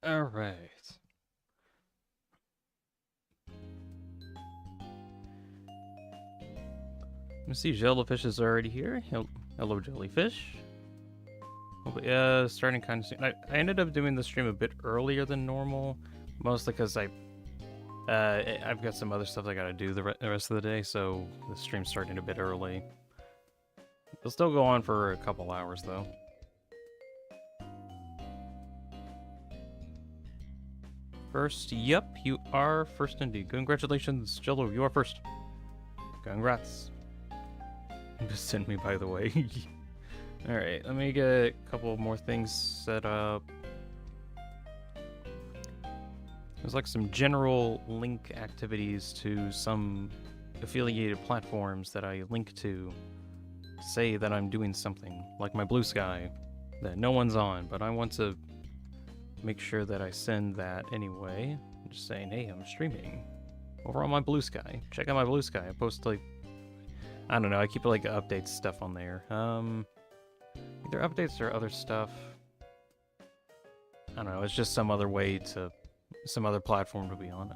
All right. I see Jellyfish is already here. Hello, Jellyfish. Starting kind of soon. I ended up doing the stream a bit earlier than normal, mostly because I've got some other stuff I gotta do the rest of the day, so the stream's starting a bit early. It'll still go on for a couple hours, though. First, yep, you are first indeed. Congratulations, Jello, you are first. Congrats. Just send me, by the way. Alright, let me get a couple more things set up. There's like some general link activities to some affiliated platforms that I link to say that I'm doing something, like my Blue Sky, that no one's on, but I want to make sure that I send that anyway. I'm just saying, hey, I'm streaming over on my Blue Sky. Check out my Blue Sky. I post like, I don't know, I keep like updates stuff on there. Either updates or other stuff. I don't know, it's just some other way to, some other platform to be on.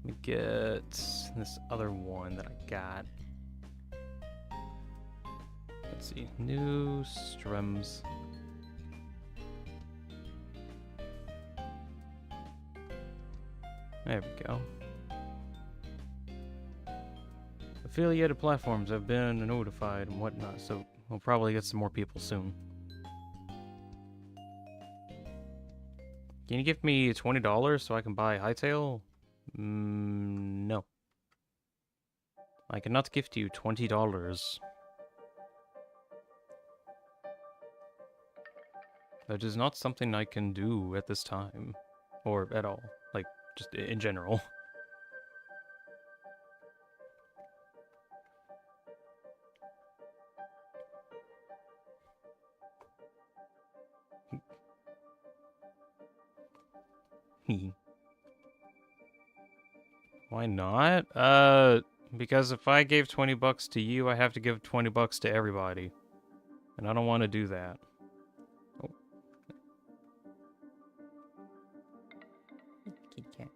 Let me get this other one that I got. Let's see, new streams. There we go. Affiliated platforms have been notified and whatnot, so we'll probably get some more people soon. Can you give me $20 so I can buy Hytale? No. I cannot gift you $20. That is not something I can do at this time. Or at all. Like, just in general. Why not? Because if I gave $20 to you, I have to give $20 to everybody. And I don't want to do that. Oh. Kitty cat.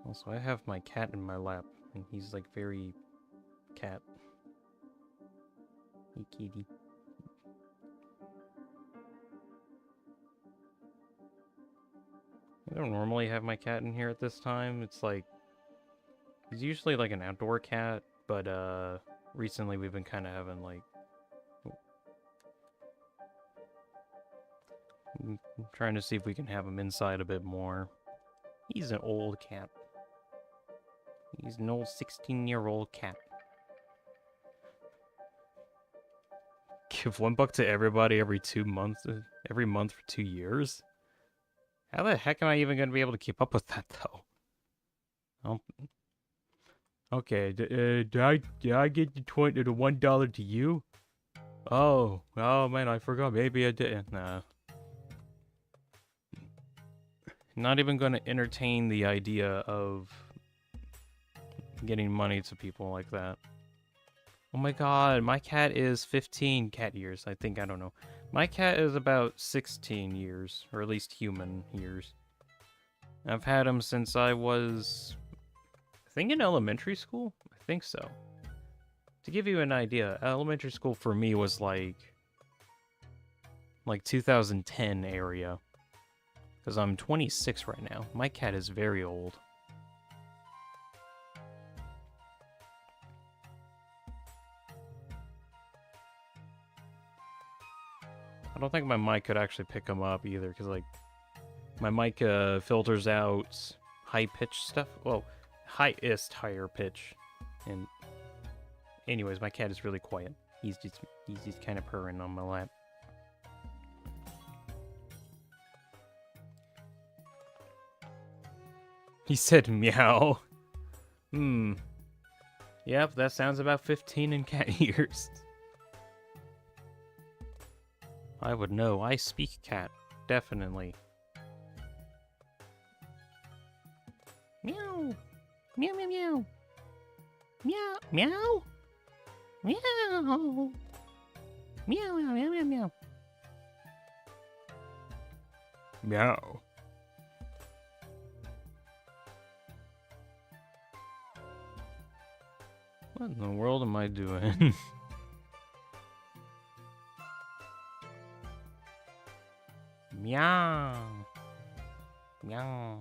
Also, I have my cat in my lap, and he's like very cat. Hey, kitty. I don't normally have my cat in here at this time. It's like, he's usually like an outdoor cat, but recently we've been kind of having like, I'm trying to see if we can have him inside a bit more. He's an old cat. He's an old 16-year-old cat. Give $1 to everybody every 2 months, every month for 2 years? How the heck am I even going to be able to keep up with that, though? Oh. Okay, did I get the $1 to you? Oh man, I forgot. Maybe I didn't. Nah. Not even going to entertain the idea of getting money to people like that. Oh my god, my cat is 15 cat years, I think, I don't know. My cat is about 16 years, or at least human years. I've had him since I was, I think in elementary school? I think so. To give you an idea, elementary school for me was like 2010 area. Because I'm 26 right now. My cat is very old. I don't think my mic could actually pick him up either, because like my mic filters out high pitch stuff. Well, highest higher pitch. And anyways, my cat is really quiet. He's just kind of purring on my lap. He said meow. Yep, that sounds about 15 in cat years. I would know. I speak cat. Definitely. Meow. Meow, meow, meow. Meow, meow. Meow. Meow, meow, meow, meow, meow. Meow. What in the world am I doing? Meow. Meow.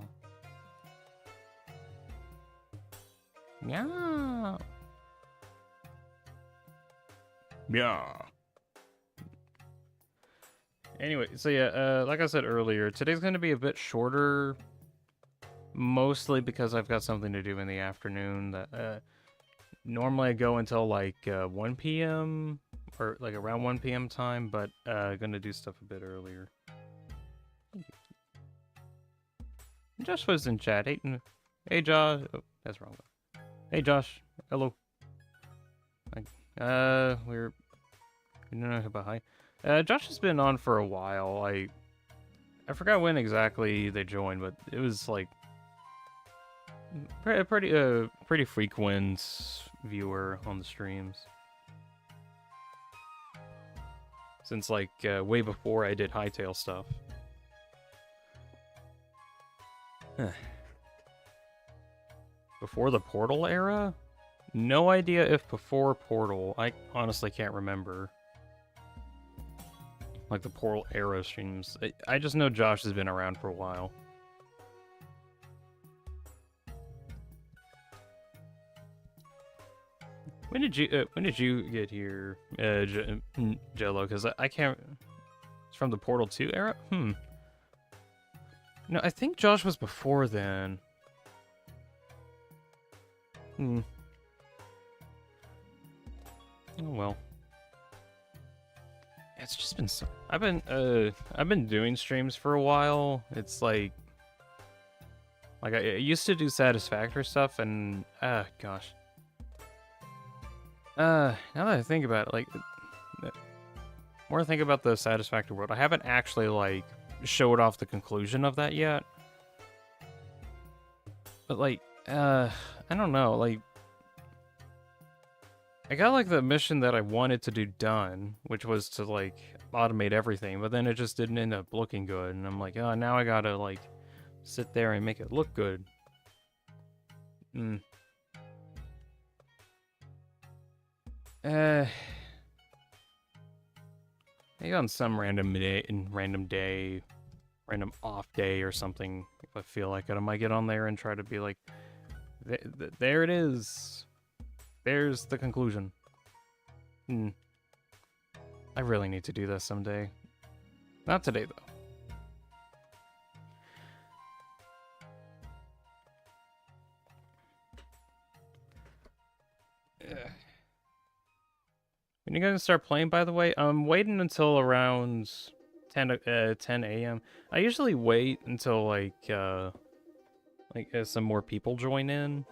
Meow. Meow. Anyway, so yeah, like I said earlier, today's going to be a bit shorter, mostly because I've got something to do in the afternoon that normally I go until like 1 p.m. or like around 1 p.m. time, but gonna do stuff a bit earlier. Josh was in chat. Hey Josh. Oh, that's wrong. Hey Josh. Hello. We're no about hi. Josh has been on for a while. I forgot when exactly they joined, but it was like pretty frequent viewer on the streams. Since like way before I did Hytale stuff. Before the Portal era? No idea if before Portal. I honestly can't remember. Like the Portal era streams. I just know Josh has been around for a while. When did you get here, Jello? Because I can't. It's from the Portal 2 era. No, I think Josh was before then. Oh well. It's just been so. I've been doing streams for a while. It's like I used to do Satisfactory stuff, and gosh. Now that I think about it, like, more I think about the Satisfactory world, I haven't actually like showed off the conclusion of that yet. But like, I don't know, like, I got like the mission that I wanted to do done, which was to like automate everything, but then it just didn't end up looking good, and I'm like, oh, now I gotta like sit there and make it look good. Maybe on some random off day or something, if I feel like it, I might get on there and try to be like, there it is. There's the conclusion. I really need to do this someday. Not today, though. When you gonna start playing, by the way? I'm waiting until around 10 a.m. I usually wait until like some more people join in.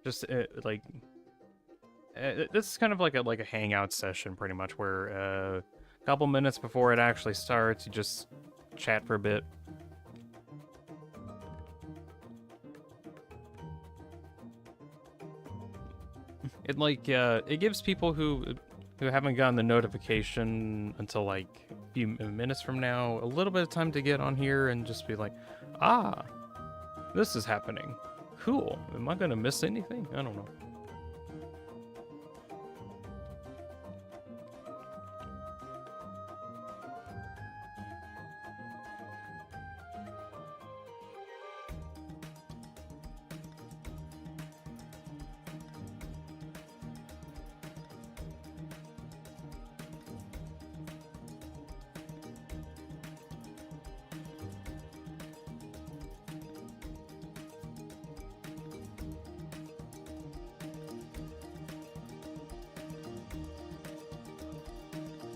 Just this is kind of like a hangout session, pretty much, where a couple minutes before it actually starts, you just chat for a bit. It gives people who haven't gotten the notification until like a few minutes from now a little bit of time to get on here and just be like, ah, this is happening. Cool. Am I gonna miss anything? I don't know.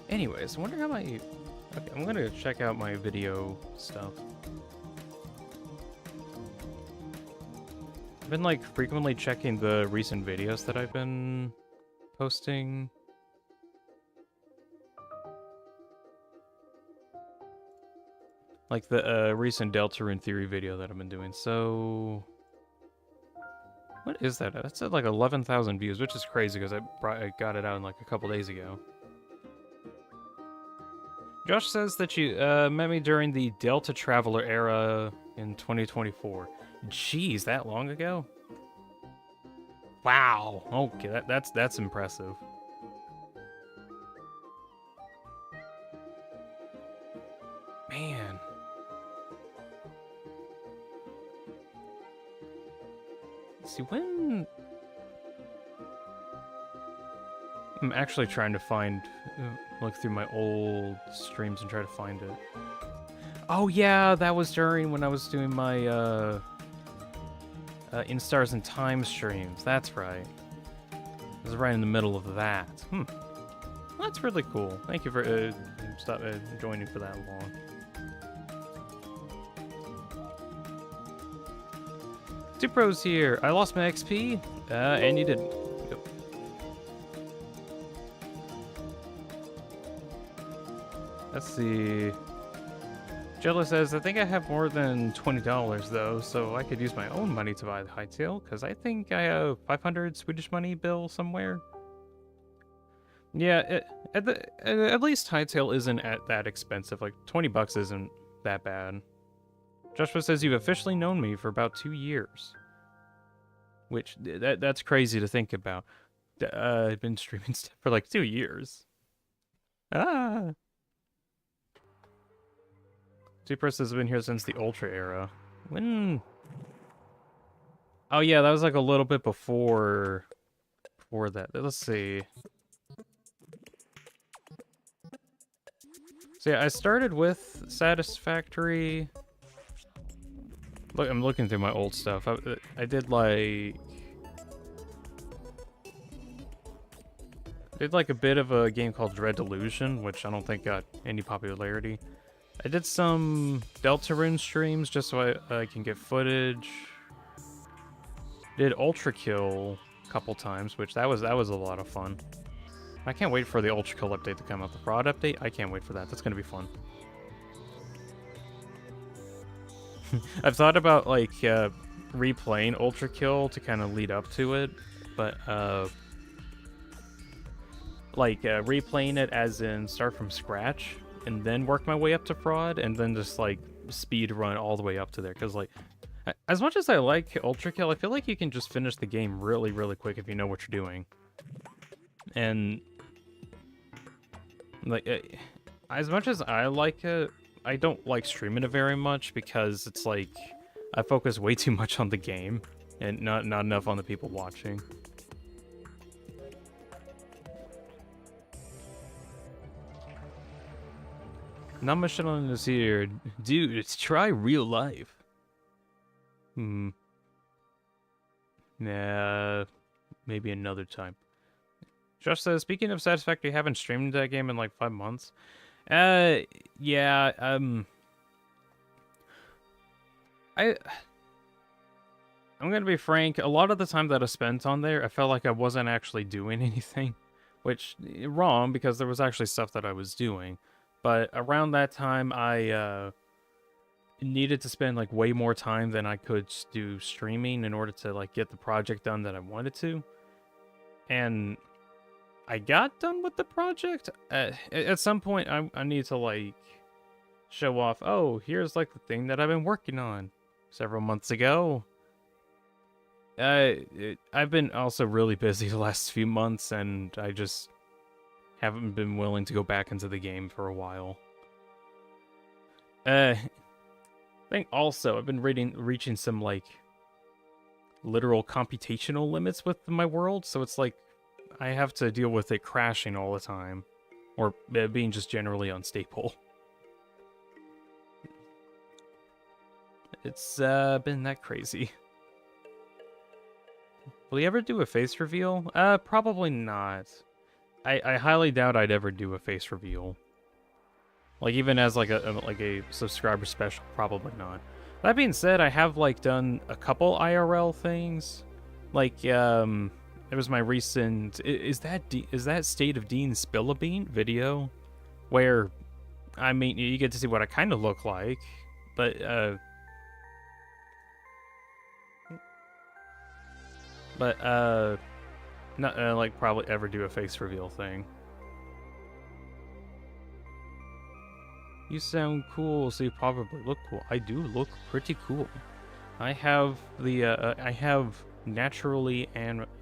Anyways, I wonder how okay, I'm gonna check out my video stuff. I've been like frequently checking the recent videos that I've been posting. Like the recent Deltarune Theory video that I've been doing. So What is that? That's at like 11,000 views, which is crazy because I got it out in like a couple days ago. Josh says that you met me during the Delta Traveler era in 2024. Jeez, that long ago? Wow. Okay, that's impressive. Man. Let's see, when... I'm actually trying to find... look through my old streams and try to find it. Oh yeah, that was during when I was doing my, In Stars and Time streams. That's right. I was right in the middle of that. Well, that's really cool. Thank you for joining for that long. Two pros here. I lost my XP, and you didn't. Yep. Let's see. Jello says, I think I have more than $20 though, so I could use my own money to buy the Hytale, because I think I have 500 Swedish money bill somewhere. Yeah, at least Hytale isn't that expensive. Like, 20 bucks isn't that bad. Joshua says you've officially known me for about 2 years. Which, that's crazy to think about. I've been streaming stuff for like 2 years. Ah! T-Press has been here since the Ultra era. When? Oh yeah, that was like a little bit before that. Let's see. So yeah, I started with Satisfactory. Look, I'm looking through my old stuff. I did like a bit of a game called Dread Delusion, which I don't think got any popularity. I did some Deltarune streams just so I can get footage. Did Ultra Kill a couple times, which that was a lot of fun. I can't wait for the Ultra Kill update to come out. The Prod update, I can't wait for that. That's gonna be fun. I've thought about like replaying Ultra Kill to kind of lead up to it, but replaying it as in start from scratch and then work my way up to Prod and then just like speed run all the way up to there, because like as much as I like Ultra Kill, I feel like you can just finish the game really quick if you know what you're doing. And like as much as I like it, I don't like streaming it very much because it's like I focus way too much on the game and not enough on the people watching. Not Michelin is here. Dude, it's try real life. Nah, maybe another time. Josh says, speaking of Satisfactory, I haven't streamed that game in like 5 months. Yeah, I'm gonna be frank, a lot of the time that I spent on there, I felt like I wasn't actually doing anything. Which, wrong, because there was actually stuff that I was doing. But around that time, I needed to spend like way more time than I could do streaming in order to like get the project done that I wanted to. And I got done with the project. At some point, I need to like show off, oh, here's like the thing that I've been working on several months ago. I've been also really busy the last few months, and I just haven't been willing to go back into the game for a while. I think also I've been reaching some like literal computational limits with my world, so it's like I have to deal with it crashing all the time, or being just generally unstable. It's been that crazy. Will you ever do a face reveal? Probably not. I highly doubt I'd ever do a face reveal. Like, even as like a subscriber special, probably not. That being said, I have like done a couple IRL things. Like, it was my recent is that State of Deanspillabean video, where I mean you get to see what I kind of look like, but But, not, like, probably ever do a face reveal thing. You sound cool, so you probably look cool. I do look pretty cool. I have the, I have natural anime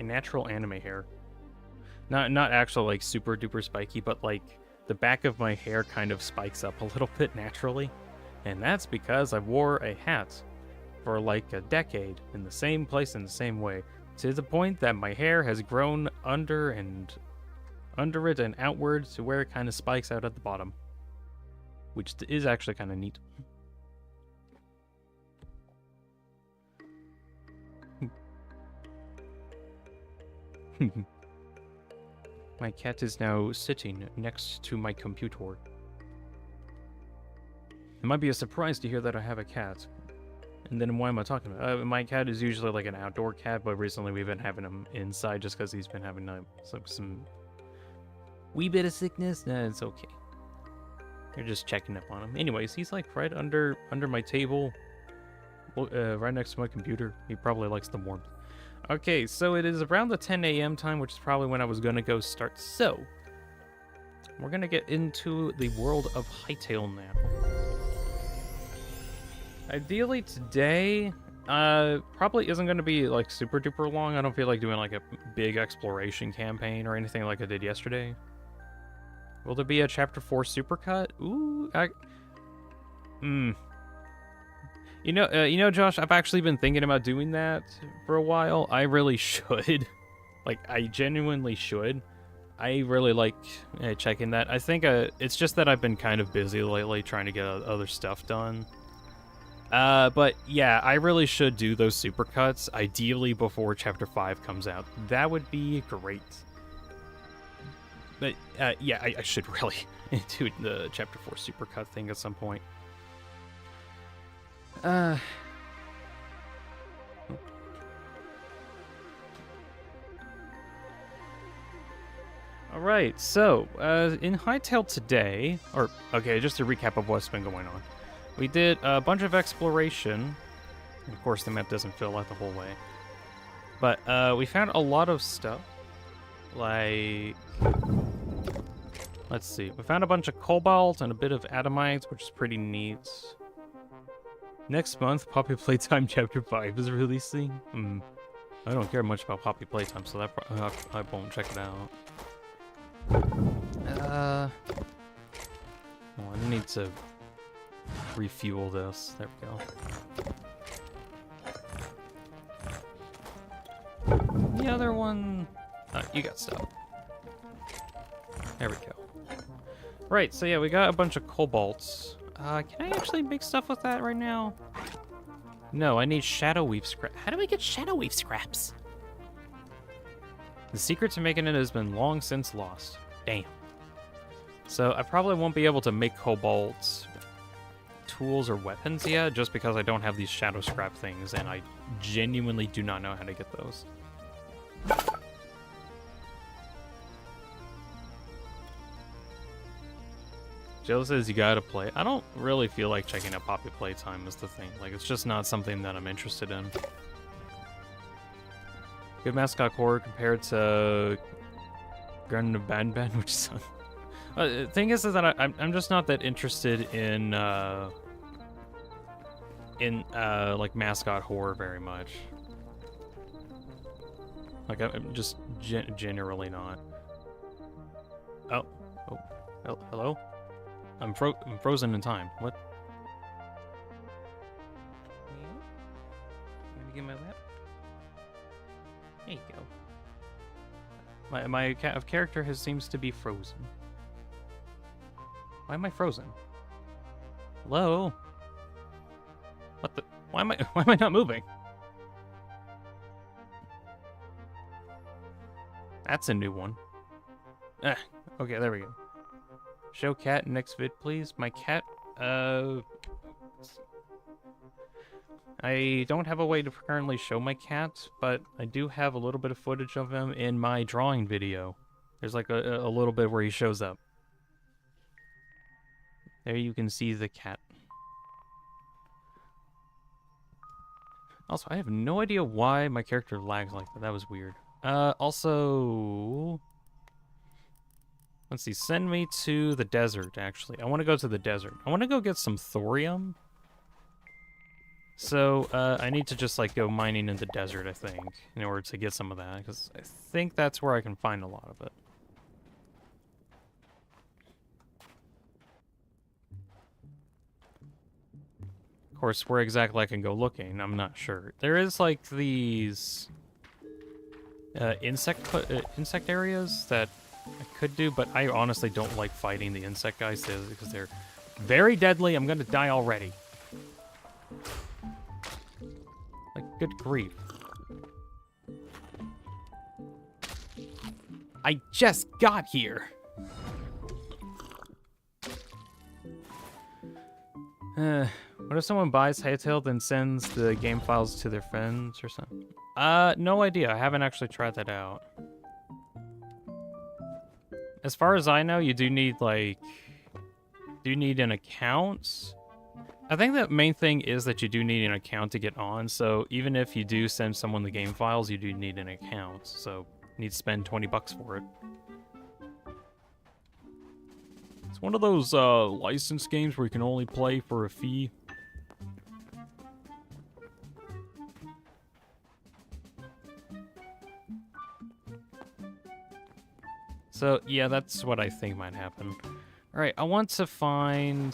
hair. Not actual, like, super duper spiky, but, like, the back of my hair kind of spikes up a little bit naturally. And that's because I wore a hat for, like, a decade in the same place in the same way, to the point that my hair has grown under it and outward to where it kind of spikes out at the bottom, which is actually kind of neat. My cat is now sitting next to my computer. It might be a surprise to hear that I have a cat. And then why am I talking about it? My cat is usually like an outdoor cat, but recently we've been having him inside just because he's been having some wee bit of sickness. Nah, it's okay. You're just checking up on him. Anyways, he's like right under my table, right next to my computer. He probably likes the warmth. Okay, so it is around the 10 a.m. time, which is probably when I was going to go start. So, we're going to get into the world of Hytale now. Ideally today, probably isn't going to be like super duper long. I don't feel like doing like a big exploration campaign or anything like I did yesterday. Will there be a chapter 4 supercut? Ooh, You know, Josh, I've actually been thinking about doing that for a while. I really should. Like, I genuinely should. I really like checking that. I think it's just that I've been kind of busy lately trying to get other stuff done. But yeah, I really should do those supercuts, ideally before Chapter 5 comes out. That would be great. But yeah, I should really do the Chapter 4 supercut thing at some point. Alright, so, in Hytale today, okay, just a recap of what's been going on. We did a bunch of exploration. Of course, the map doesn't fill out the whole way. But, we found a lot of stuff. Like, let's see. We found a bunch of cobalt and a bit of adamite, which is pretty neat. Next month, Poppy Playtime Chapter 5 is releasing. I don't care much about Poppy Playtime, so that I won't check it out. Oh, I need to refuel this. There we go. The other one... you got stuff. There we go. Right, so yeah, we got a bunch of cobalts. Can I actually make stuff with that right now? No, I need Shadow Weave scrap. How do we get Shadow Weave scraps? The secret to making it has been long since lost. Damn. So I probably won't be able to make cobalt tools or weapons yet, just because I don't have these shadow scrap things, and I genuinely do not know how to get those. Jill says you gotta play. I don't really feel like checking out Poppy Playtime is the thing. Like, it's just not something that I'm interested in. Good mascot horror compared to Garden of Ban, which is... the thing is that I'm just not that interested in like, mascot horror very much. Like, I'm just generally not. Oh, hello? I'm frozen in time. What? Let me get my lap. There you go. My character seems to be frozen. Why am I frozen? Hello? What the? Why am I not moving? That's a new one. Okay, there we go. Show cat next vid, please. My cat, I don't have a way to currently show my cat, but I do have a little bit of footage of him in my drawing video. There's like a little bit where he shows up. There you can see the cat. Also, I have no idea why my character lags like that. That was weird. Also... Let's see, send me to the desert, actually. I want to go to the desert. I want to go get some thorium. So, I need to just, like, go mining in the desert, I think, in order to get some of that, because I think that's where I can find a lot of it. Of course, where exactly I can go looking, I'm not sure. There is, like, these insect areas that I could do, but I honestly don't like fighting the insect guys because they're very deadly. I'm gonna die already. Like, good grief. I just got here. What if someone buys Hytale then sends the game files to their friends or something? No idea. I haven't actually tried that out. As far as I know, you do need, like... Do you need an account? I think the main thing is that you do need an account to get on, so even if you do send someone the game files, you do need an account, so you need to spend 20 bucks for it. It's one of those licensed games where you can only play for a fee. So, yeah, that's what I think might happen. Alright, I want to find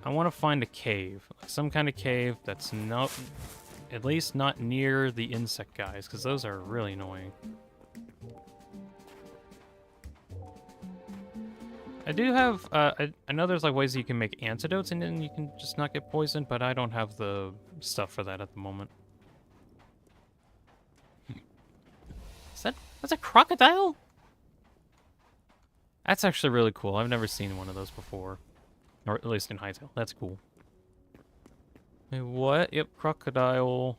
a cave. Some kind of cave that's not... At least not near the insect guys, because those are really annoying. I do have... I know there's like ways you can make antidotes and then you can just not get poisoned, but I don't have the stuff for that at the moment. That's a crocodile? That's actually really cool. I've never seen one of those before. Or at least in Hytale. That's cool. Wait, what? Yep, crocodile.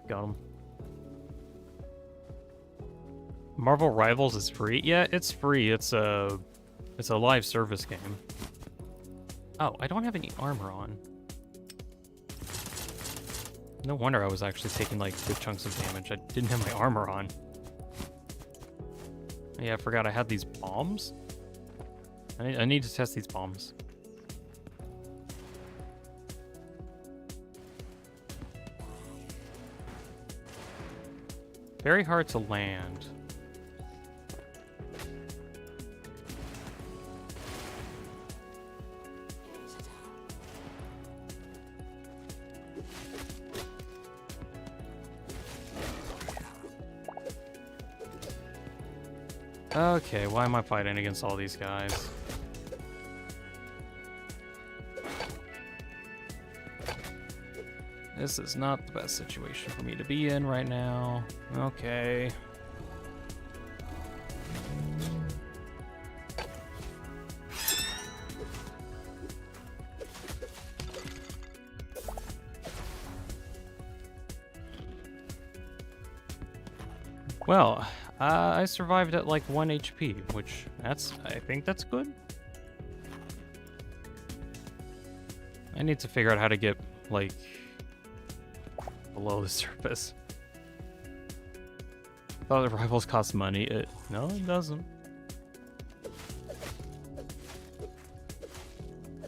Got him. Marvel Rivals is free? Yeah, it's free. It's a live service game. Oh, I don't have any armor on. No wonder I was actually taking like good chunks of damage. I didn't have my armor on. Yeah, I forgot I had these bombs. I need to test these bombs. Very hard to land. Okay, why am I fighting against all these guys? This is not the best situation for me to be in right now. Okay. Well, I survived at like 1 HP, which I think that's good. I need to figure out how to get like below the surface. I thought the rivals cost money. No, it doesn't.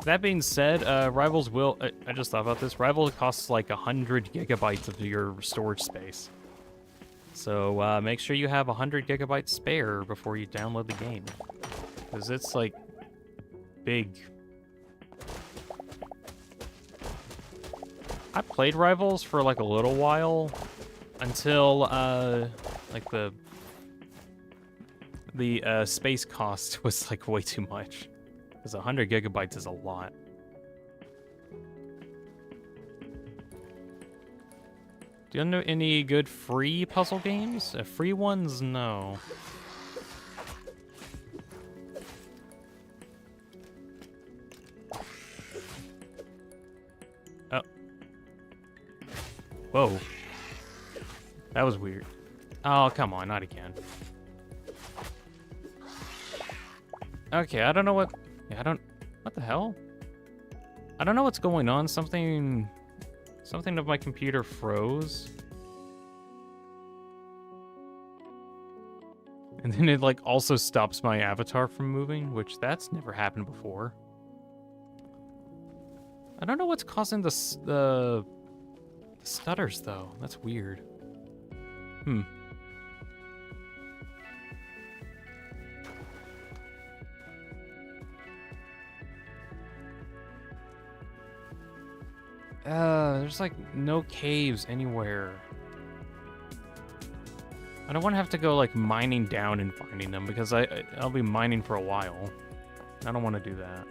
That being said, rivals will. I just thought about this. Rivals costs like 100 gigabytes of your storage space. So make sure you have 100 gigabytes spare before you download the game, because it's like big. I played Rivals for like a little while until like the space cost was like way too much, because 100 gigabytes is a lot. Do you know any good free puzzle games? Free ones? No. Oh. Whoa. That was weird. Oh, come on, not again. Okay, I don't know what... Yeah, I don't... What the hell? I don't know what's going on. Something of my computer froze. And then it, like, also stops my avatar from moving, which that's never happened before. I don't know what's causing the stutters, though. That's weird. There's like no caves anywhere. I don't want to have to go like mining down and finding them because I'll be mining for a while. I don't want to do that.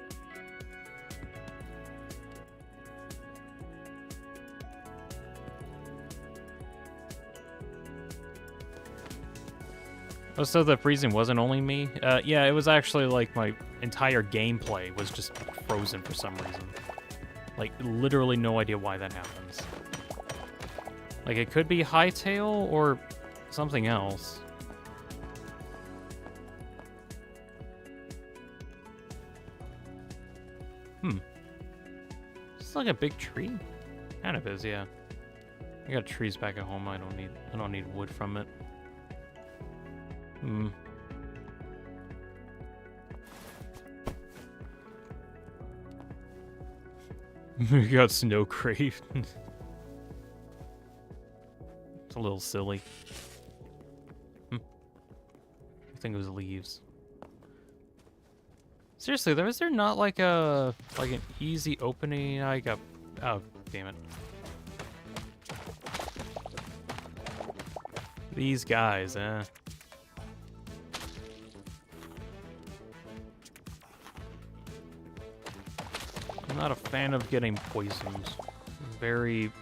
Oh, so the freezing wasn't only me? Yeah, it was actually like my entire gameplay was just frozen for some reason. Like, literally no idea why that happens. Like, it could be Hytale or something else. Is this like a big tree? Kind of is, yeah. I got trees back at home. I don't need wood from it. We got snow crave. It's a little silly. I think it was leaves. Seriously, is there not like an easy opening? Oh, damn it. These guys, eh? I'm not a fan of getting poisoned. Very,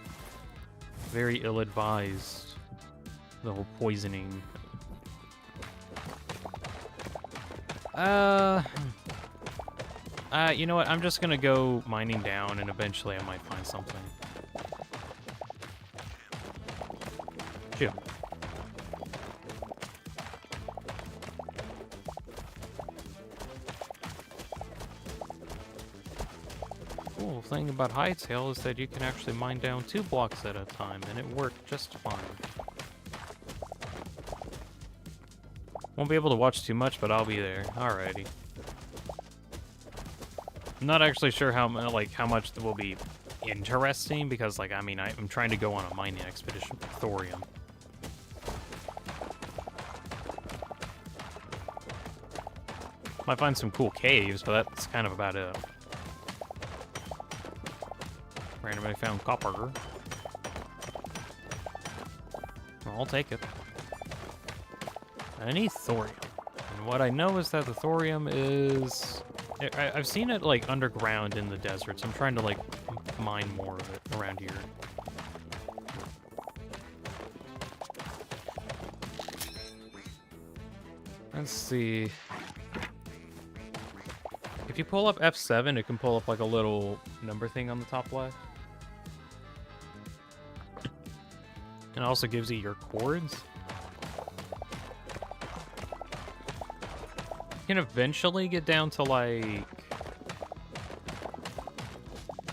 very ill-advised. The whole poisoning. You know what? I'm just gonna go mining down, and eventually I might find something. Phew. Cool thing about Hytale is that you can actually mine down 2 blocks at a time, and it worked just fine. Won't be able to watch too much, but I'll be there. Alrighty. I'm not actually sure how much will be interesting, because, like, I mean, I'm trying to go on a mining expedition for thorium. Might find some cool caves, but that's kind of about it. Randomly found copper. I'll take it. I need thorium. And what I know is that the thorium is... I've seen it, like, underground in the desert, so I'm trying to, like, mine more of it around here. Let's see... If you pull up F7, it can pull up, like, a little number thing on the top left. And it also gives you your chords. You can eventually get down to, like,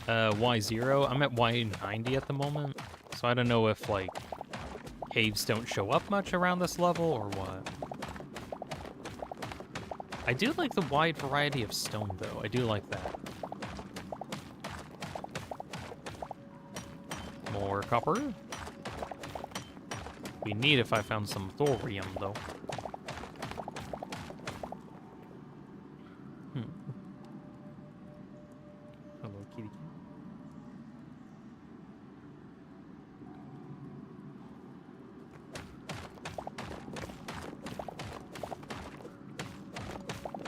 Y0. I'm at Y90 at the moment, so I don't know if, like, caves don't show up much around this level or what. I do like the wide variety of stone, though. I do like that. More copper. Be neat if I found some thorium, though. Hello, kitty.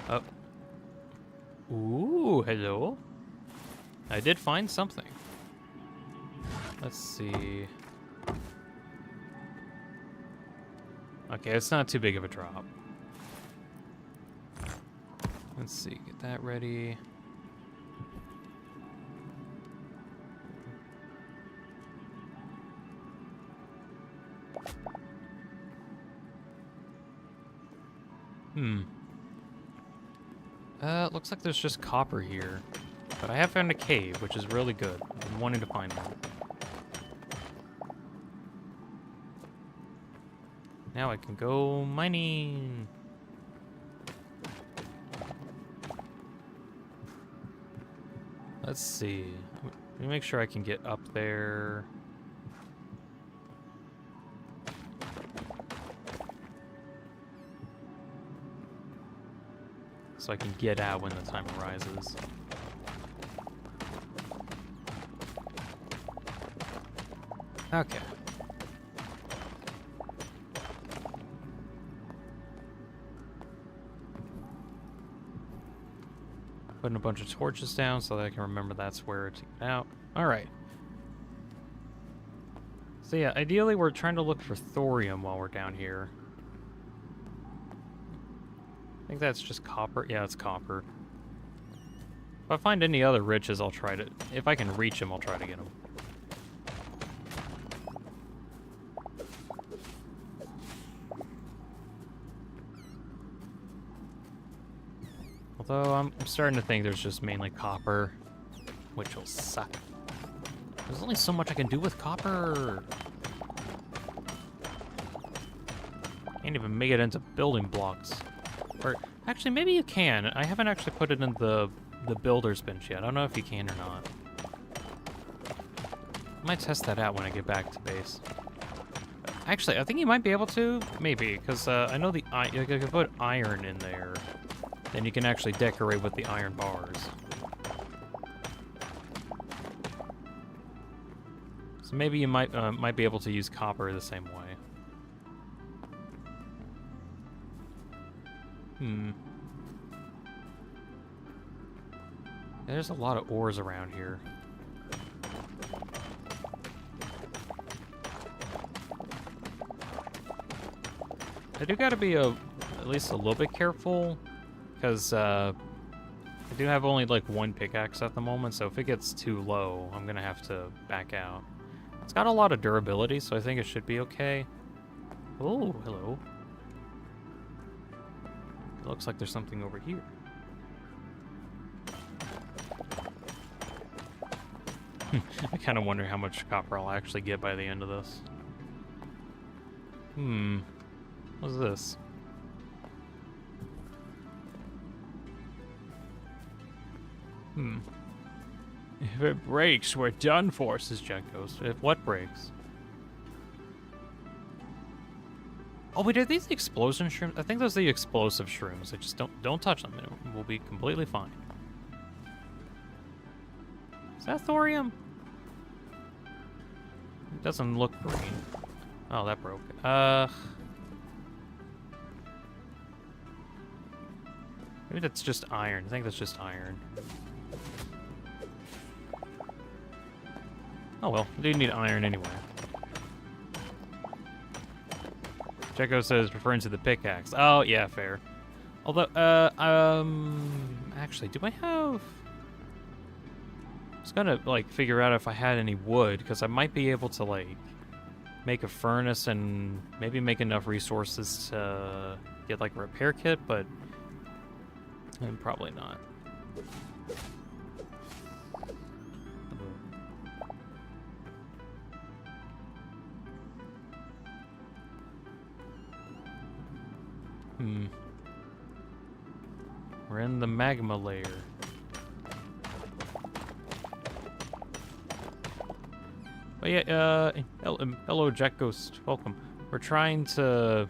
Oh. Ooh, hello. I did find something. Let's see. Okay, it's not too big of a drop. Let's see, get that ready. Looks like there's just copper here. But I have found a cave, which is really good. I've been wanting to find one. Now I can go mining. Let's see. Let me make sure I can get up there. So I can get out when the time arises. Okay. Putting a bunch of torches down so that I can remember that's where to get out. Alright. So yeah, ideally we're trying to look for thorium while we're down here. I think that's just copper. Yeah, it's copper. If I find any other riches, I'll try to... If I can reach them, I'll try to get them. Although I'm starting to think there's just mainly copper, which will suck. There's only so much I can do with copper. Can't even make it into building blocks. Or actually, maybe you can. I haven't actually put it in the builder's bench yet. I don't know if you can or not. I might test that out when I get back to base. Actually, I think you might be able to. Maybe, because I know you can put iron in there. Then you can actually decorate with the iron bars. So maybe you might be able to use copper the same way. There's a lot of ores around here. I do gotta be at least a little bit careful, because I do have only like one pickaxe at the moment, so if it gets too low, I'm gonna have to back out. It's got a lot of durability, so I think it should be okay. Oh, hello. It looks like there's something over here. I kind of wonder how much copper I'll actually get by the end of this. What's this? If it breaks, we're done for, says Jack Ghost. If what breaks? Oh wait, are these the explosion shrooms? I think those are the explosive shrooms. I just don't touch them. It will be completely fine. Is that thorium? It doesn't look green. Oh, that broke. Maybe that's just iron. I think that's just iron. Oh well, we do need iron anyway. Checo says referring to the pickaxe. Oh yeah, fair. Although, actually, do I have? I was gonna like figure out if I had any wood, because I might be able to like make a furnace and maybe make enough resources to get like a repair kit, but probably not. We're in the magma layer. But yeah, hello Jack Ghost, welcome. We're trying to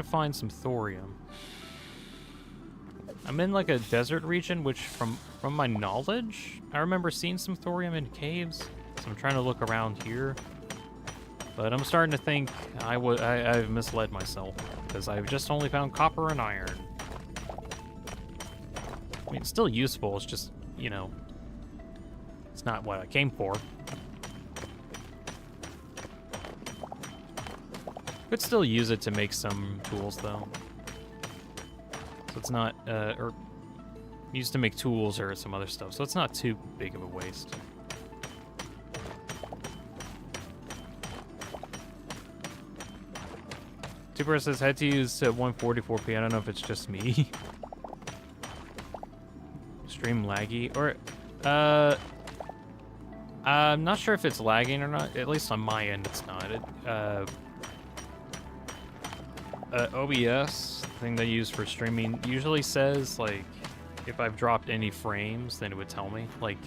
find some thorium. I'm in like a desert region, which from my knowledge, I remember seeing some thorium in caves. So I'm trying to look around here. But I'm starting to think I've misled myself, because I've just only found copper and iron. I mean, it's still useful, it's just, you know, it's not what I came for. Could still use it to make some tools, though. So it's not, or used to make tools or some other stuff, so it's not too big of a waste. Super says had to use 144p. I don't know if it's just me. Stream laggy or I'm not sure if it's lagging or not. At least on my end, it's not. OBS thing they use for streaming usually says like if I've dropped any frames, then it would tell me like,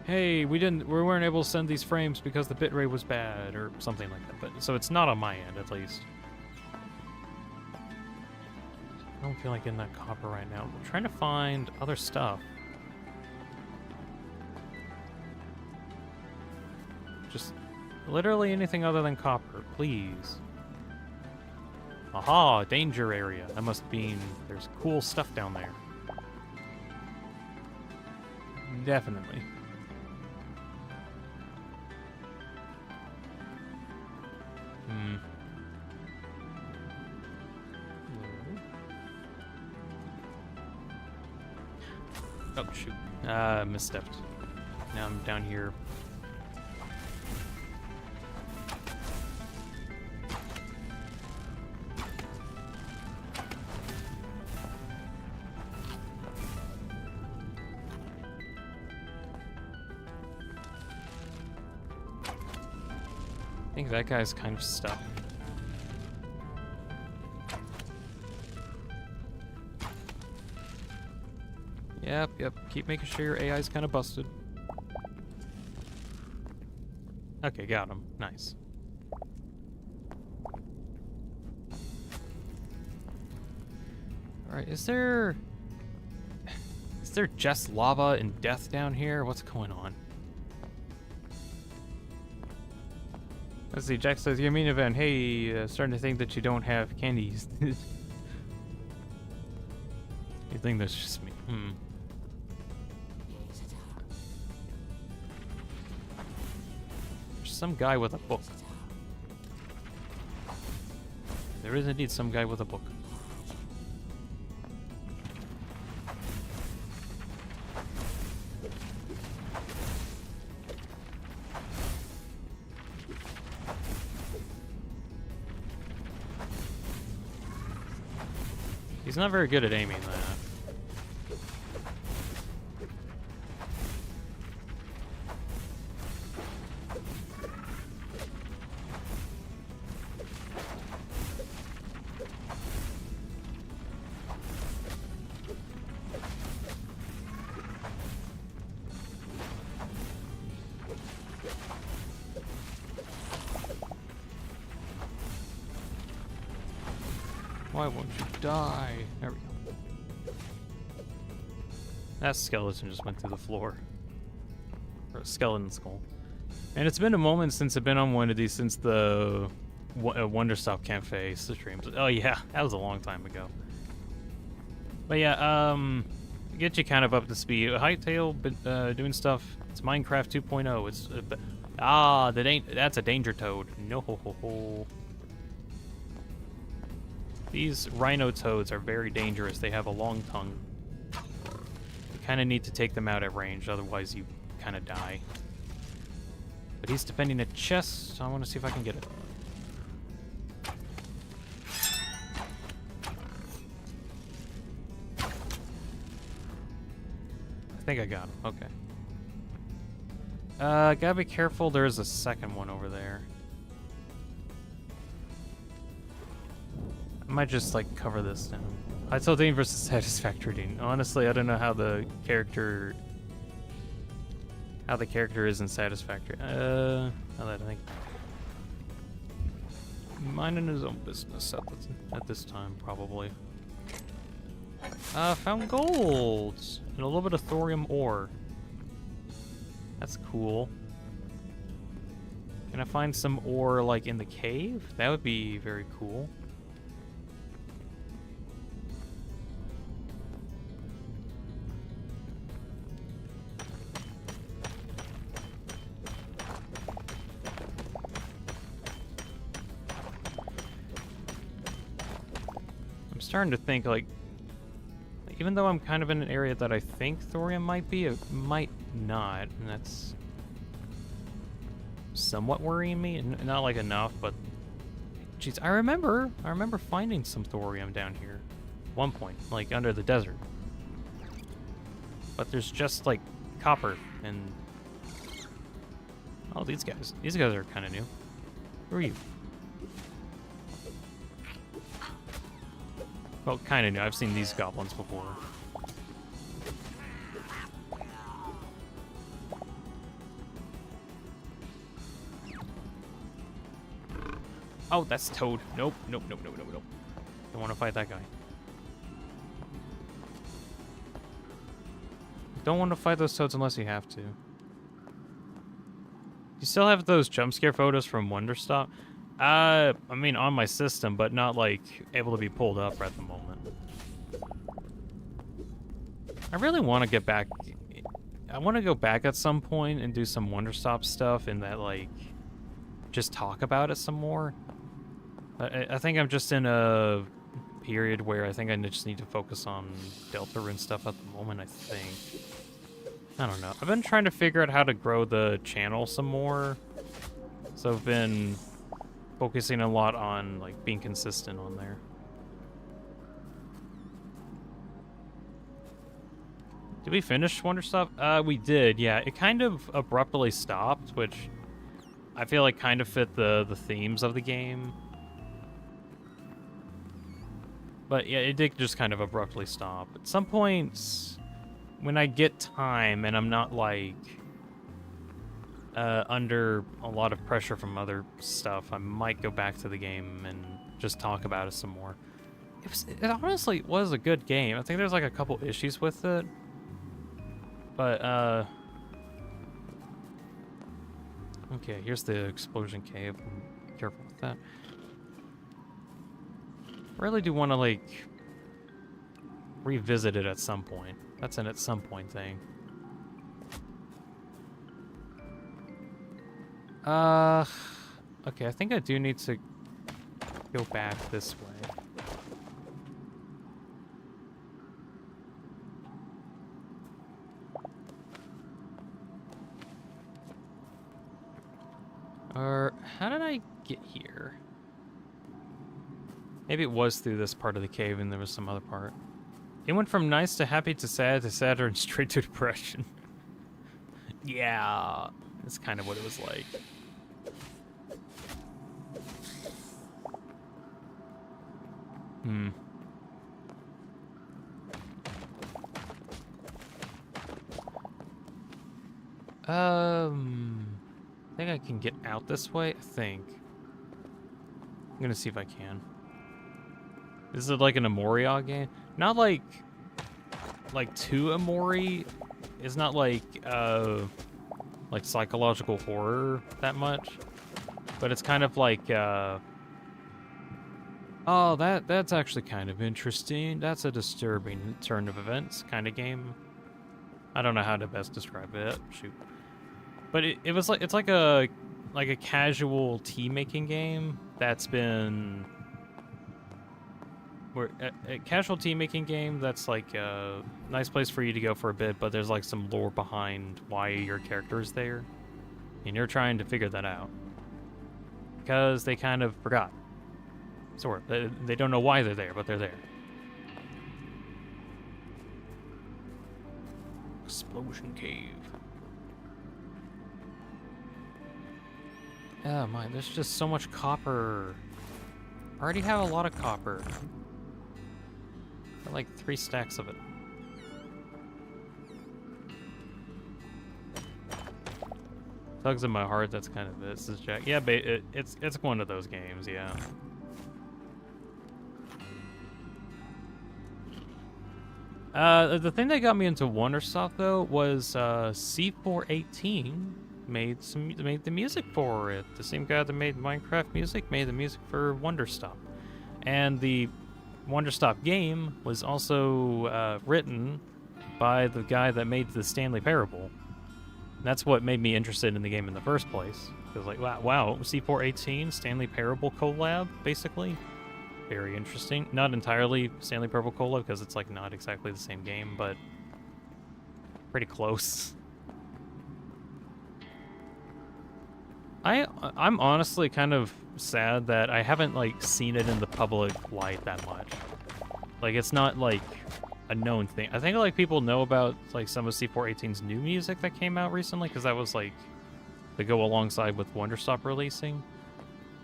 hey, we weren't able to send these frames because the bitrate was bad or something like that. But so it's not on my end at least. I don't feel like getting that copper right now. I'm trying to find other stuff. Just literally anything other than copper, please. Aha, danger area. That must mean there's cool stuff down there. Definitely. Oh, shoot. Misstepped. Now I'm down here. I think that guy's kind of stuck. Yep. Keep making sure your AI's kind of busted. Okay, got him. Nice. Alright, is there just lava and death down here? What's going on? Let's see, Jack says, your main event. Hey, starting to think that you don't have candies. You think that's just me? There's some guy with a book. There is indeed some guy with a book. He's not very good at aiming that. Why won't you die? There we go. That skeleton just went through the floor. Or a skeleton skull. And it's been a moment since I've been on one of these since the Wonderstop Cafe streams. Oh yeah, that was a long time ago. But yeah, get you kind of up to speed. Hytale doing stuff. It's Minecraft 2.0. It's that's a danger toad. No. These rhino toads are very dangerous. They have a long tongue. You kind of need to take them out at range, otherwise you kind of die. But he's defending a chest, so I want to see if I can get it. I think I got him. Okay. Gotta be careful. There's a second one over there. I might just like cover this down. Hytale Dean versus Satisfactory Dean. Honestly, I don't know how the character is in Satisfactory. Now that I think, minding his own business at this time probably. Found gold and a little bit of thorium ore. That's cool. Can I find some ore like in the cave? That would be very cool. Starting to think like even though I'm kind of in an area that I think thorium might be, it might not, and that's somewhat worrying me. Not like enough, but jeez. I remember finding some thorium down here. At one point, like under the desert. But there's just like copper and... Oh, these guys. These guys are kind of new. Who are you? Well, kind of new. I've seen these goblins before. Oh, that's Toad. Nope, nope, nope, nope, nope, nope. Don't want to fight that guy. Don't want to fight those toads unless you have to. You still have those jump scare photos from Wonderstop? I mean, on my system, but not, like, able to be pulled up at the moment. I really want to get back... I want to go back at some point and do some Wonderstop stuff and that, like, just talk about it some more. I think I'm just in a period where I think I just need to focus on Delta Rune stuff at the moment, I think. I don't know. I've been trying to figure out how to grow the channel some more. So I've been focusing a lot on, like, being consistent on there. Did we finish Wonderstop? We did, yeah. It kind of abruptly stopped, which I feel like kind of fit the themes of the game. But yeah, it did just kind of abruptly stop. At some points, when I get time and I'm not, like, under a lot of pressure from other stuff, I might go back to the game and just talk about it some more. It honestly was a good game. I think there's, like, a couple issues with it. But, okay, here's the explosion cave. Be careful with that. I really do want to, like, revisit it at some point. That's an at some point thing. Okay, I think I do need to go back this way. Or, how did I get here? Maybe it was through this part of the cave and there was some other part. It went from nice to happy to sad and straight to depression. Yeah, that's kind of what it was like. I think I can get out this way, I think. I'm gonna see if I can. This is like an Amoria game. Not like too Amori. It's not like psychological horror that much. But it's kind of like oh, that's actually kind of interesting. That's a disturbing turn of events kind of game. I don't know how to best describe it. Shoot. But it was like, it's like a casual tea making game that's been a casual tea making game that's like a nice place for you to go for a bit, but there's like some lore behind why your character is there, and you're trying to figure that out because they kind of forgot. Sort of. They don't know why they're there, but they're there. Explosion cave. Oh my, there's just so much copper. I already have a lot of copper. Got like 3 stacks of it. Tugs in my heart, that's kind of this is Jack. Yeah, it's one of those games, yeah. The thing that got me into Wonderstop though was C418 made the music for it. The same guy that made Minecraft music made the music for Wonderstop, and the Wonderstop game was also written by the guy that made the Stanley Parable. And that's what made me interested in the game in the first place. It was like, wow, C418 Stanley Parable collab, basically. Very interesting. Not entirely Stanley Parable collab because it's like not exactly the same game, but pretty close. I'm honestly kind of sad that I haven't like seen it in the public light that much. Like it's not like a known thing. I think like people know about like some of C418's new music that came out recently because that was like to go alongside with Wonderstop releasing,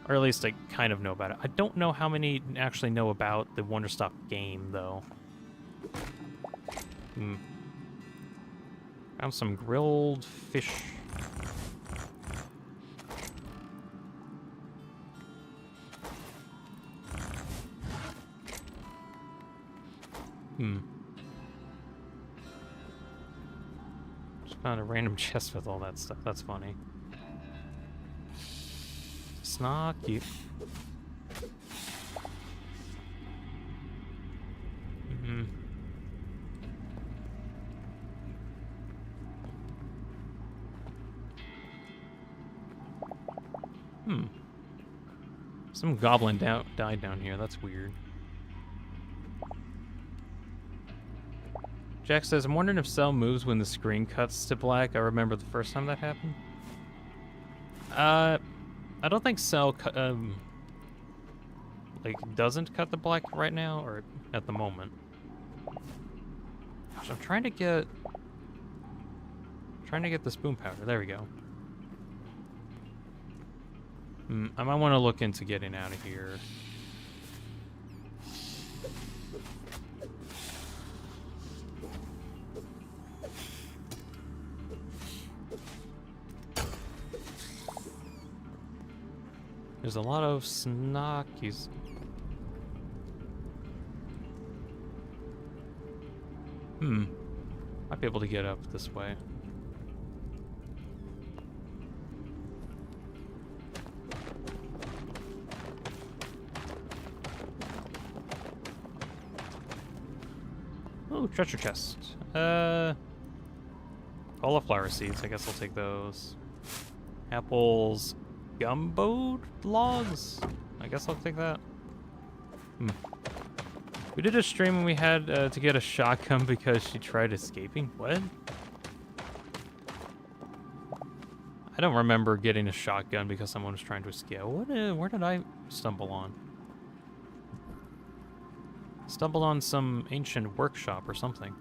or at least I kind of know about it. I don't know how many actually know about the Wonderstop game though. Found some grilled fish. Just found a random chest with all that stuff. That's funny. Snarky. Some goblin died down here. That's weird. Jack says, I'm wondering if Cell moves when the screen cuts to black. I remember the first time that happened. I don't think Cell like doesn't cut the black right now or at the moment. Gosh, I'm trying to get the spoon powder. There we go. I might want to look into getting out of here. There's a lot of snarkies. Might be able to get up this way. Oh, treasure chest. Cauliflower seeds. I guess I'll take those. Apples. Gumbo logs? I guess I'll take that. We did a stream when we had to get a shotgun because she tried escaping. What? I don't remember getting a shotgun because someone was trying to escape. Where did I stumble on? Stumbled on some ancient workshop or something.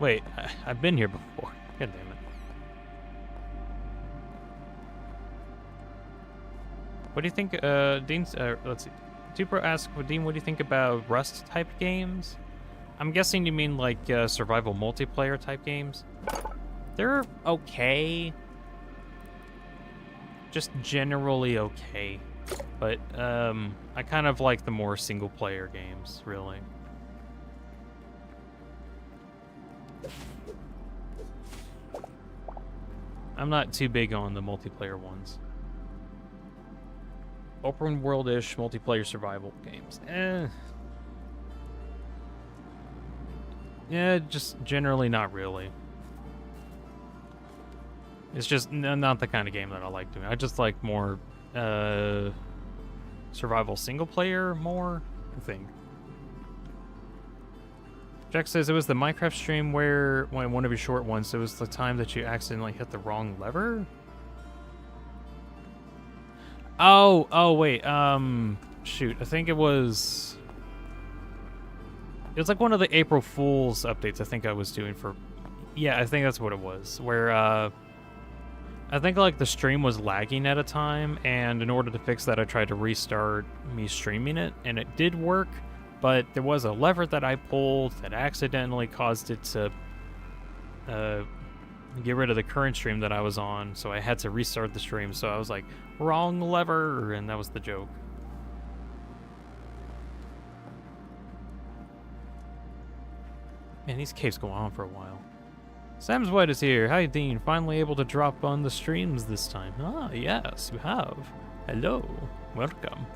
Wait, I've been here before. God damn it. What do you think, Dean's, let's see. Tupro asks, Dean, what do you think about Rust-type games? I'm guessing you mean like survival multiplayer type games. They're okay. Just generally okay. But, I kind of like the more single-player games, really. I'm not too big on the multiplayer ones. Open world-ish multiplayer survival games. Yeah, just generally not really. It's just not the kind of game that I like doing. I just like more survival single player more, I think. Jack says it was the Minecraft stream where, when one of your short ones, it was the time that you accidentally hit the wrong lever? Oh, wait, shoot, I think it was like one of the April Fool's updates I think I was doing for, yeah, I think that's what it was, where, I think, like, the stream was lagging at a time, and in order to fix that, I tried to restart me streaming it, and it did work, but there was a lever that I pulled that accidentally caused it to get rid of the current stream that I was on, so I had to restart the stream, so I was like, wrong lever, and that was the joke. Man, these caves go on for a while. Sam's White is here. Hi, Dean. Finally able to drop on the streams this time. Ah, yes, you have. Hello. Welcome.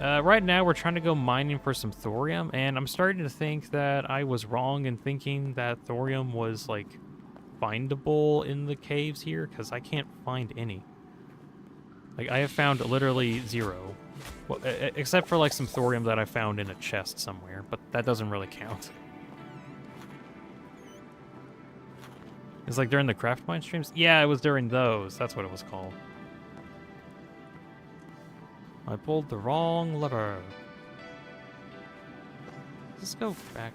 Right now, we're trying to go mining for some thorium, and I'm starting to think that I was wrong in thinking that thorium was, like, findable in the caves here? Because I can't find any. Like, I have found literally 0. Well, except for, like, some thorium that I found in a chest somewhere, but that doesn't really count. It's like during the craft mine streams? Yeah, it was during those. That's what it was called. I pulled the wrong lever. Let's go back.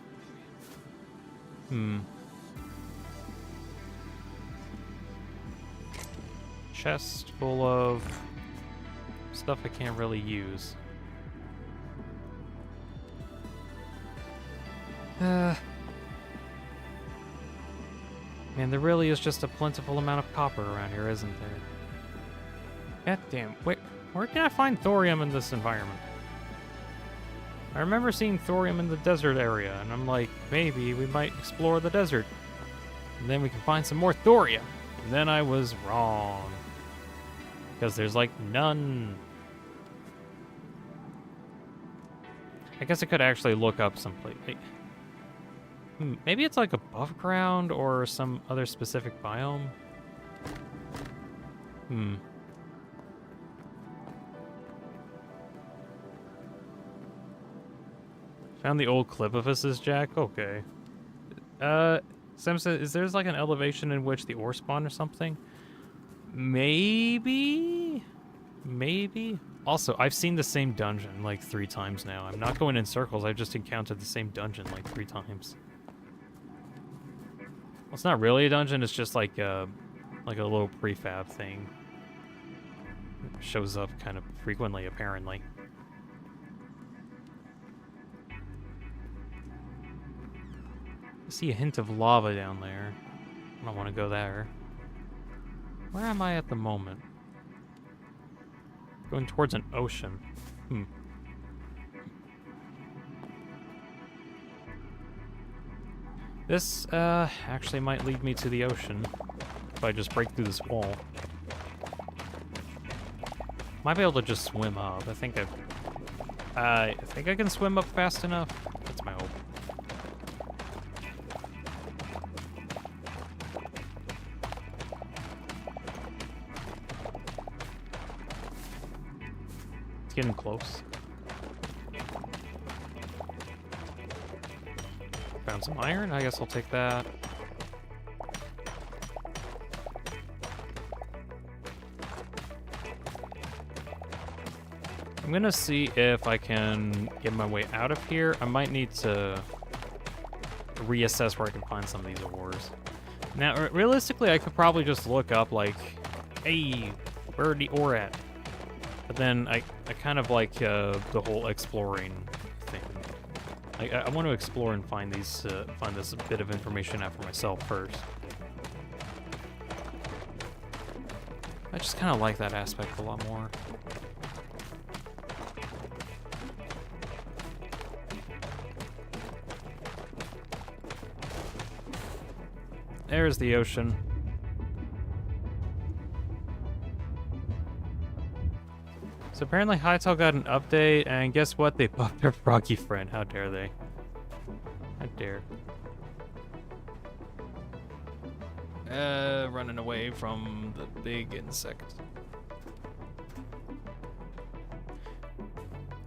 Chest full of stuff I can't really use. Man, there really is just a plentiful amount of copper around here, isn't there? God damn. Wait, where can I find thorium in this environment? I remember seeing thorium in the desert area, and I'm like, maybe we might explore the desert. And then we can find some more thorium. And then I was wrong. Because there's, like, none. I guess I could actually look up someplace. Maybe it's, like, above ground or some other specific biome? Found the old clip of us as Jack? Okay. Sam says, is there like an elevation in which the ore spawn or something? Maybe? Maybe? Also, I've seen the same dungeon like 3 times now. I'm not going in circles, I've just encountered the same dungeon like 3 times. Well, it's not really a dungeon, it's just like a little prefab thing. It shows up kind of frequently, apparently. I see a hint of lava down there. I don't want to go there. Where am I at the moment? Going towards an ocean. This, actually might lead me to the ocean if I just break through this wall. Might be able to just swim up. I think I can swim up fast enough. That's my hope. Getting close. Found some iron. I guess I'll take that. I'm gonna see if I can get my way out of here. I might need to reassess where I can find some of these ores. Now, realistically, I could probably just look up, like, hey, where are the ore at? But then I kind of like the whole exploring thing. I want to explore and find this bit of information out for myself first. I just kind of like that aspect a lot more. There's the ocean. So apparently Hytale got an update, and guess what? They buffed their froggy friend. How dare they? How dare. Running away from the big insect.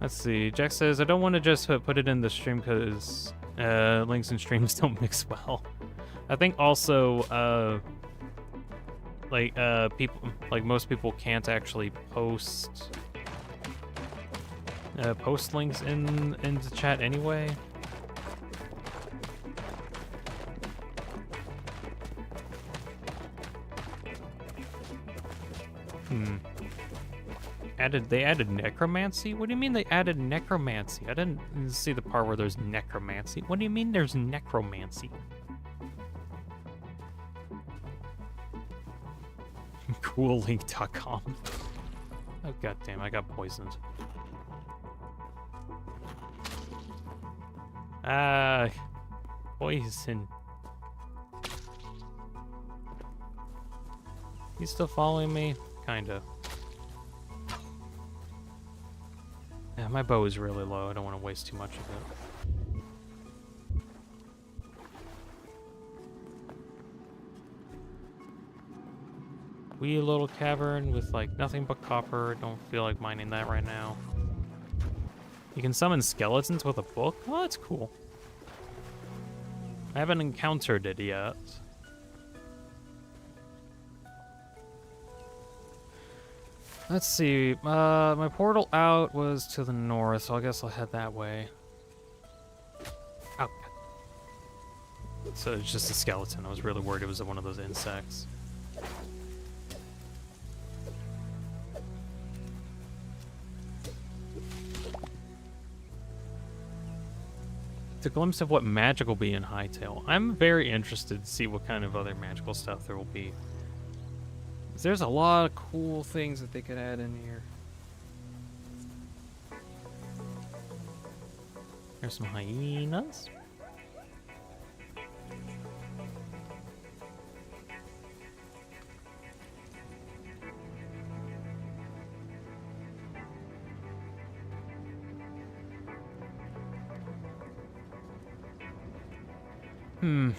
Let's see. Jack says, I don't want to just put it in the stream because links and streams don't mix well. I think also, people, like most people can't actually post links in the chat anyway. They added necromancy? What do you mean they added necromancy? I didn't see the part where there's necromancy. What do you mean there's necromancy? Coollink.com. Oh goddamn! I got poisoned. Poison. You still following me? Kinda. Yeah, my bow is really low. I don't want to waste too much of it. Wee little cavern with like nothing but copper. Don't feel like mining that right now. You can summon skeletons with a book? Oh, that's cool. I haven't encountered it yet. Let's see. My portal out was to the north, so I guess I'll head that way. Oh. So it's just a skeleton. I was really worried it was one of those insects. It's a glimpse of what magic will be in Hytale. I'm very interested to see what kind of other magical stuff there will be. There's a lot of cool things that they could add in here. There's some hyenas. I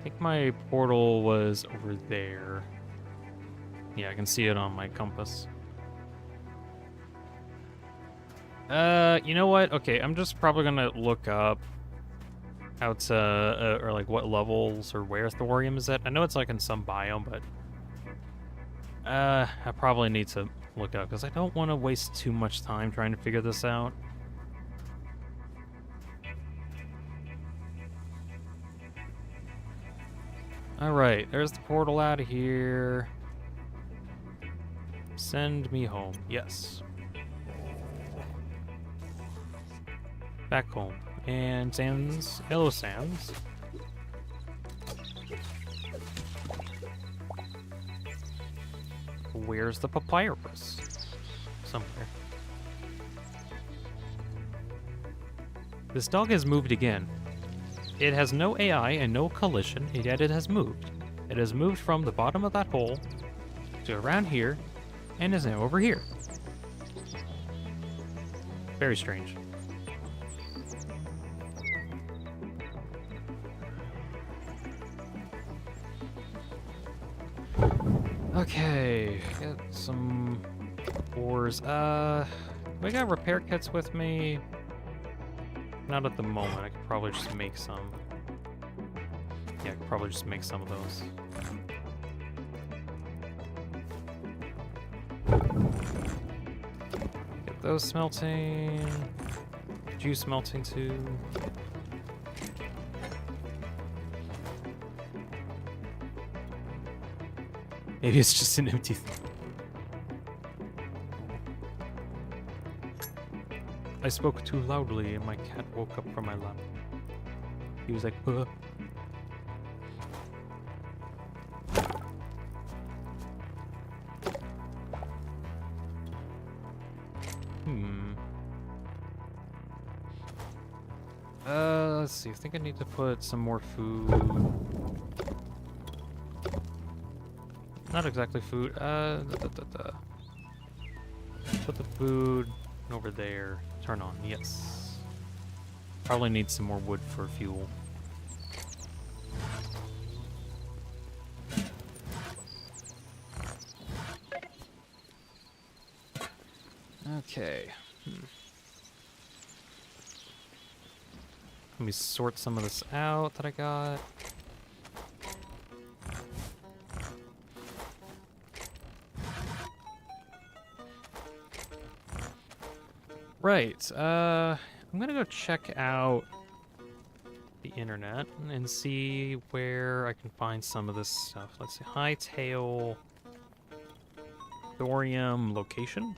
think my portal was over there. Yeah, I can see it on my compass. You know what? Okay, I'm just probably gonna look up how to, or like what levels or where thorium is at. I know it's like in some biome, but I probably need to look up because I don't want to waste too much time trying to figure this out. Alright, there's the portal out of here. Send me home. Yes. Back home. And sands, yellow sands. Where's the papyrus? Somewhere. This dog has moved again. It has no AI and no collision, yet it has moved. It has moved from the bottom of that hole to around here, and is now over here. Very strange. Okay, get some ores. We got repair kits with me. Not at the moment. I could probably just make some. Yeah, I could probably just make some of those. Get those smelting. Juice smelting too. Maybe it's just an empty thing. I spoke too loudly and my cat woke up from my lap. He was like, "Huh." Let's see. I think I need to put some more food. Not exactly food. Put the food over there. Turn on. Yes. Probably need some more wood for fuel. Okay. Let me sort some of this out that I got. Right, I'm gonna go check out the internet and see where I can find some of this stuff. Let's see, Hytale thorium location.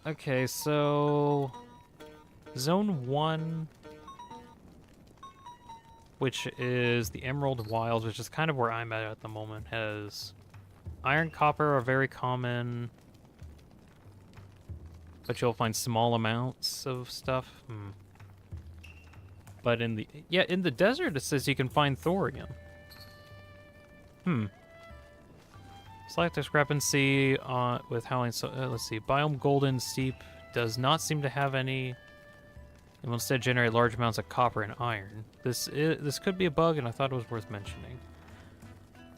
Okay, so Zone 1, which is the Emerald Wilds, which is kind of where I'm at the moment, has iron, copper are very common, but you'll find small amounts of stuff. But in the desert it says you can find thorium. Slight discrepancy with howling. So let's see. Biome Golden Steep does not seem to have any. It will instead generate large amounts of copper and iron. This could be a bug, and I thought it was worth mentioning.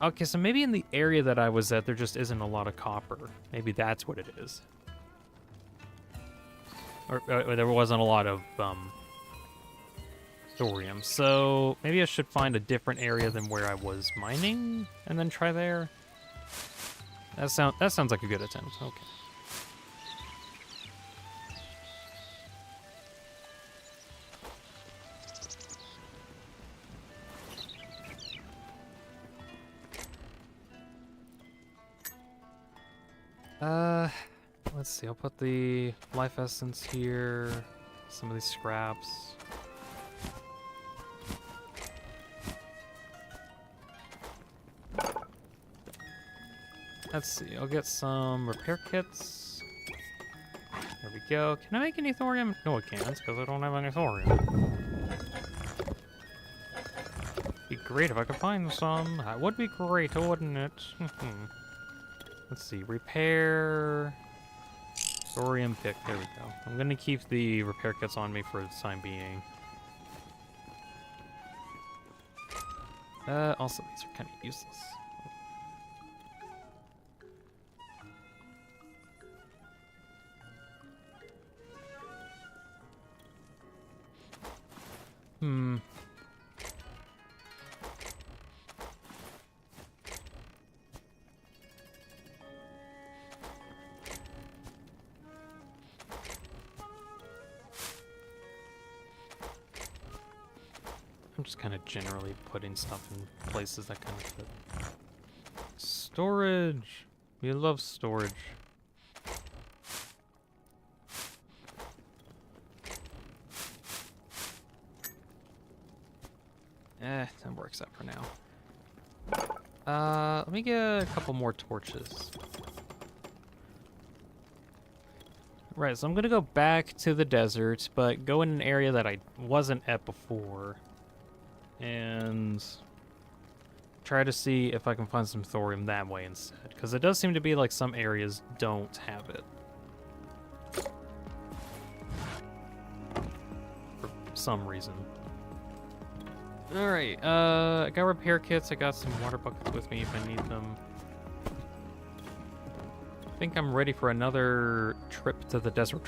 Okay, so maybe in the area that I was at, there just isn't a lot of copper. Maybe that's what it is. Or there wasn't a lot of thorium. So maybe I should find a different area than where I was mining, and then try there. That sounds like a good attempt. Okay. Let's see. I'll put the life essence here. Some of these scraps. Let's see. I'll get some repair kits. There we go. Can I make any thorium? No, I can't, because I don't have any thorium. Be great if I could find some. That would be great, wouldn't it? Let's see. Repair. Thorium pick. There we go. I'm going to keep the repair kits on me for the time being. Also, these are kind of useless. I'm just kind of generally putting stuff in places that kind of fit. Storage! We love storage. That works out for now. Let me get a couple more torches. Right, so I'm gonna go back to the desert, but go in an area that I wasn't at before. And try to see if I can find some thorium that way instead. Because it does seem to be like some areas don't have it. For some reason. Alright, I got repair kits. I got some water buckets with me if I need them. I think I'm ready for another trip to the desert.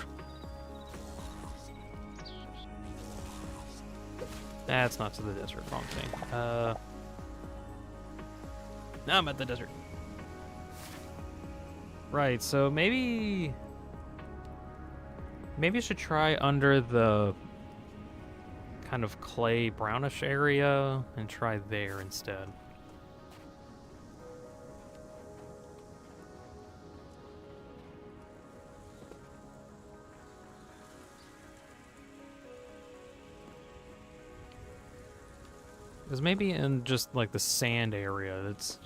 That's not to the desert, wrong thing. Now I'm at the desert. Right, so maybe I should try under the kind of clay brownish area and try there instead. Because maybe in just like the sand area, it's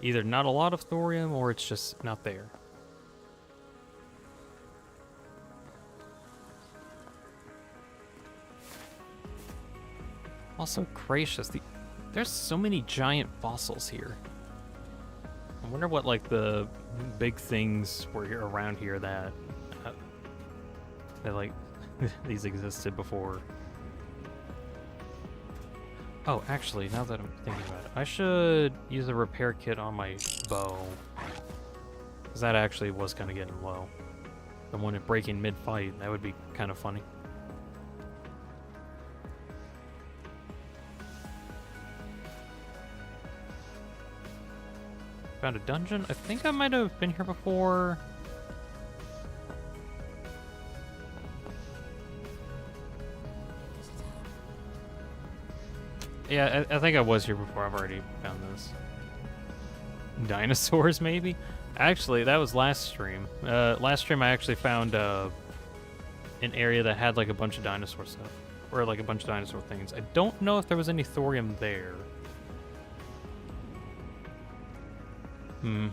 either not a lot of thorium or it's just not there. Also, gracious, there's so many giant fossils here. I wonder what like the big things were here around here that like these existed before. Oh, actually, now that I'm thinking about it, I should use a repair kit on my bow. Because that actually was kind of getting low. The one at breaking mid-fight, that would be kind of funny. Found a dungeon? I think I might have been here before. Yeah, I think I was here before. I've already found this. Dinosaurs, maybe? Actually, that was last stream. Last stream I actually found an area that had like a bunch of dinosaur stuff. Or like a bunch of dinosaur things. I don't know if there was any thorium there. I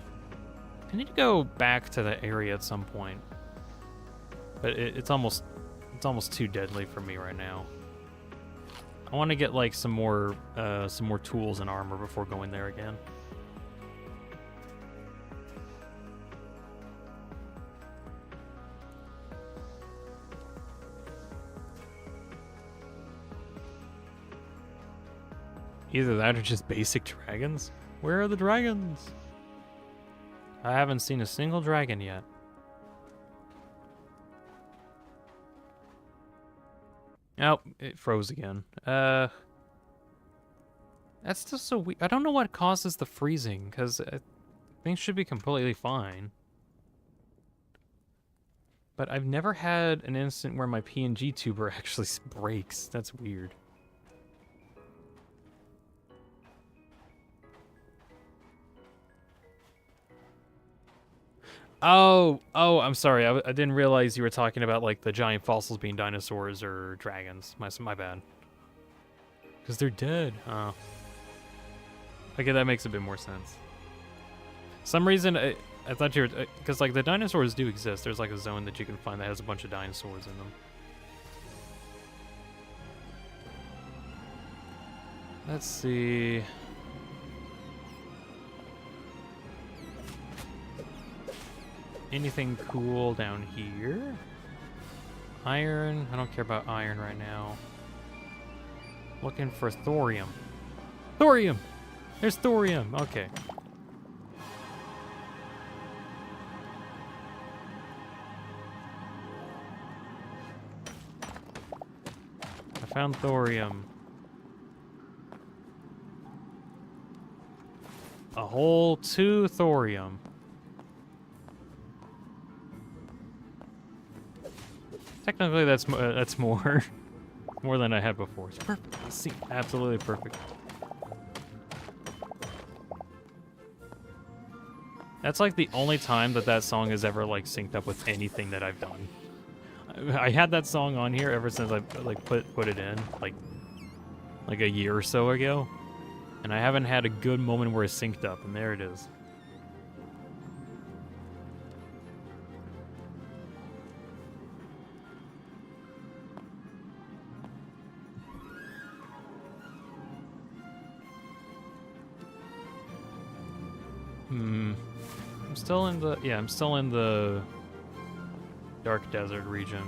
need to go back to the area at some point. But it's almost too deadly for me right now. I want to get like some more tools and armor before going there again. Either that or just basic dragons. Where are the dragons? I haven't seen a single dragon yet. Oh, it froze again. That's just so weird. I don't know what causes the freezing, because things should be completely fine. But I've never had an instant where my PNG tuber actually breaks. That's weird. Oh, I'm sorry. I didn't realize you were talking about like the giant fossils being dinosaurs or dragons. My bad. Because they're dead. Oh. Okay, that makes a bit more sense. Some reason I thought you were, because like the dinosaurs do exist. There's like a zone that you can find that has a bunch of dinosaurs in them. Let's see. Anything cool down here? Iron? I don't care about iron right now. Looking for thorium. Thorium! There's thorium! Okay. I found thorium. A whole 2 thorium. Technically, that's more, more than I had before. It's perfect. See, absolutely perfect. That's like the only time that song has ever like synced up with anything that I've done. I had that song on here ever since I like put it in like a year or so ago, and I haven't had a good moment where it's synced up, and there it is. I'm still in the dark desert region.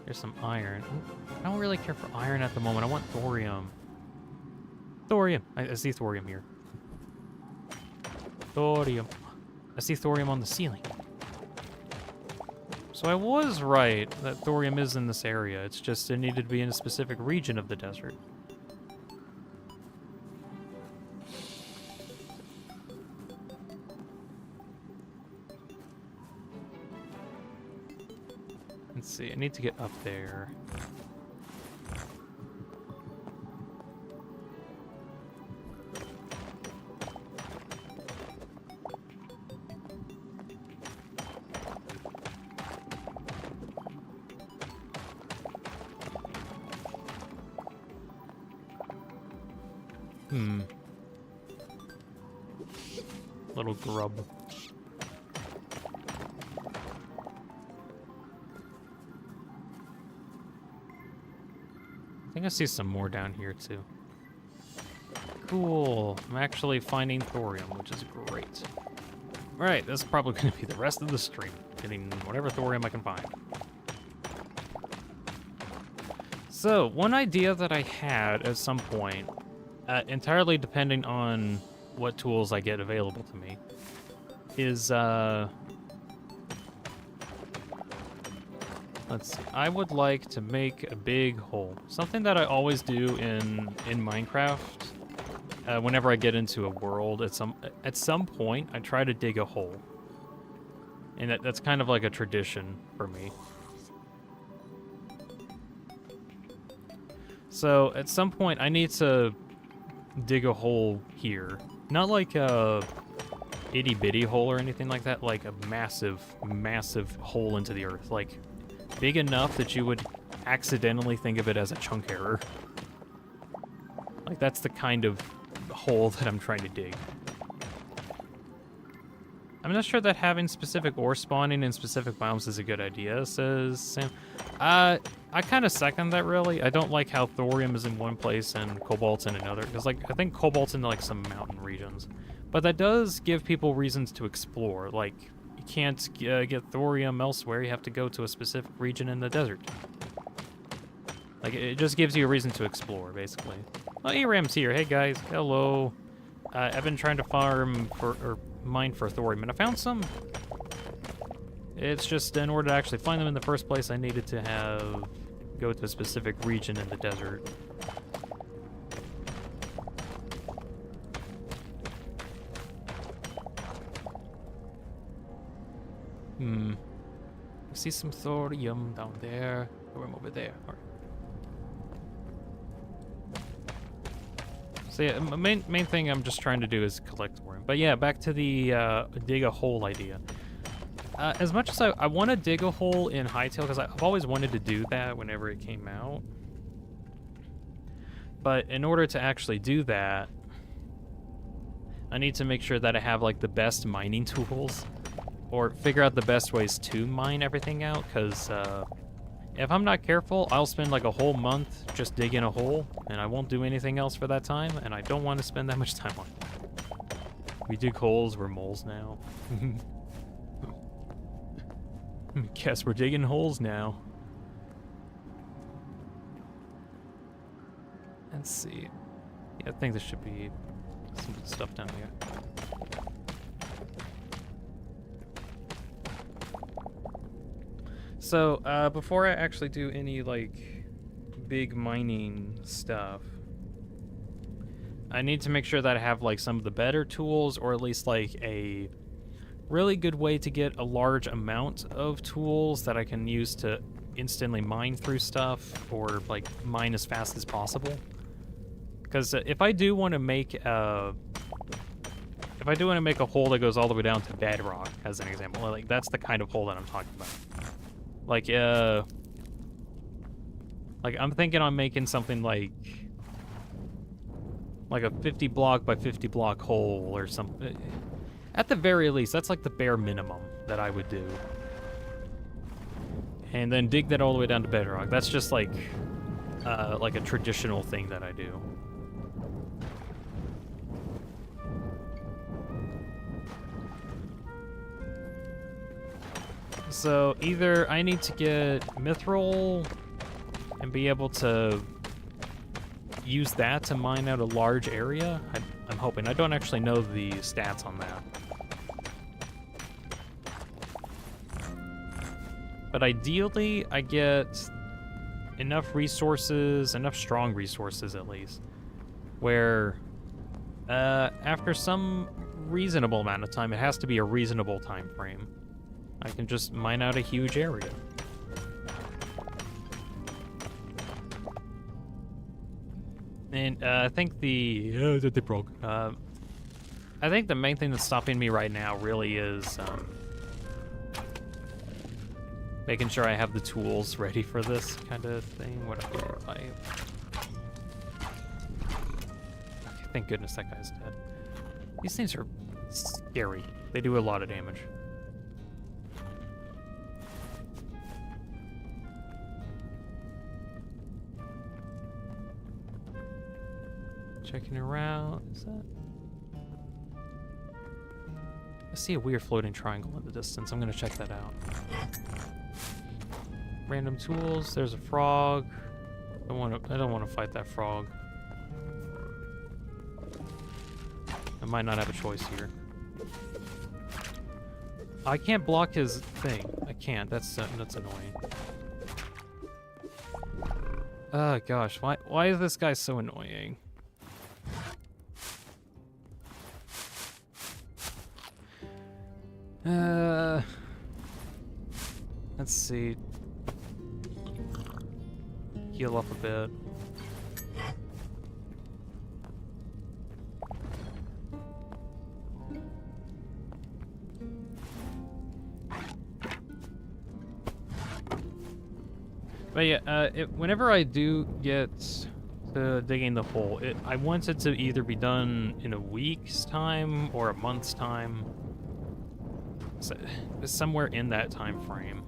There's some iron. I don't really care for iron at the moment. I want thorium. Thorium! I see thorium here. Thorium. I see thorium on the ceiling. So I was right that thorium is in this area. It's just it needed to be in a specific region of the desert. Let's see, I need to get up there. Little grub. I think I see some more down here too. Cool. I'm actually finding thorium, which is great. Alright, that's probably going to be the rest of the stream. Getting whatever thorium I can find. So, one idea that I had at some point, entirely depending on what tools I get available to me, is, let's see. I would like to make a big hole. Something that I always do in Minecraft. Whenever I get into a world, at some point, I try to dig a hole. And that's kind of like a tradition for me. So, at some point, I need to dig a hole here. Not like a itty-bitty hole or anything like that, like a massive, massive hole into the earth. Like, big enough that you would accidentally think of it as a chunk error. Like, that's the kind of hole that I'm trying to dig. I'm not sure that having specific ore spawning in specific biomes is a good idea, says Sam. I kind of second that, really. I don't like how thorium is in one place and cobalt's in another, because, like, I think cobalt's in, like, some mountain regions. But that does give people reasons to explore. Like, you can't get thorium elsewhere. You have to go to a specific region in the desert. Like, it just gives you a reason to explore, basically. Oh, ERAM's here. Hey, guys. Hello. I've been trying to farm or mine for thorium, and I found some. It's just in order to actually find them in the first place, I needed to go to a specific region in the desert. I see some thorium down there. Thorium over there. All right. So yeah, main thing I'm just trying to do is collect thorium. But yeah, back to the dig a hole idea. As much as I want to dig a hole in Hytale, because I've always wanted to do that whenever it came out. But in order to actually do that, I need to make sure that I have, like, the best mining tools, or figure out the best ways to mine everything out, because if I'm not careful, I'll spend, like, a whole month just digging a hole, and I won't do anything else for that time, and I don't want to spend that much time on it. We dig holes, we're moles now. Guess we're digging holes now. Let's see. Yeah, I think there should be some good stuff down here. So, before I actually do any, like, big mining stuff, I need to make sure that I have, like, some of the better tools, or at least, like, a really good way to get a large amount of tools that I can use to instantly mine through stuff, or, like, mine as fast as possible. Because if I do want to make a hole that goes all the way down to bedrock, as an example, like, that's the kind of hole that I'm talking about. Like, I'm thinking on making something like a 50 block by 50 block hole or something. At the very least, that's like the bare minimum that I would do. And then dig that all the way down to bedrock. That's just like a traditional thing that I do. So either I need to get mithril and be able to use that to mine out a large area. I'm hoping. I don't actually know the stats on that. But ideally, I get enough resources, enough strong resources at least, where after some reasonable amount of time, it has to be a reasonable time frame, I can just mine out a huge area. And I think they broke. I think the main thing that's stopping me right now really is making sure I have the tools ready for this kind of thing. What I do, okay, thank goodness that guy's dead. These things are scary. They do a lot of damage. Checking around. Is that? I see a weird floating triangle in the distance. I'm gonna check that out. Random tools. There's a frog. I don't want to fight that frog. I might not have a choice here. I can't block his thing. I can't. That's annoying. Oh gosh, why is this guy so annoying? Let's see. Heal up a bit. But yeah, whenever I do get to digging the hole, I want it to either be done in a week's time or a month's time. So, somewhere in that time frame.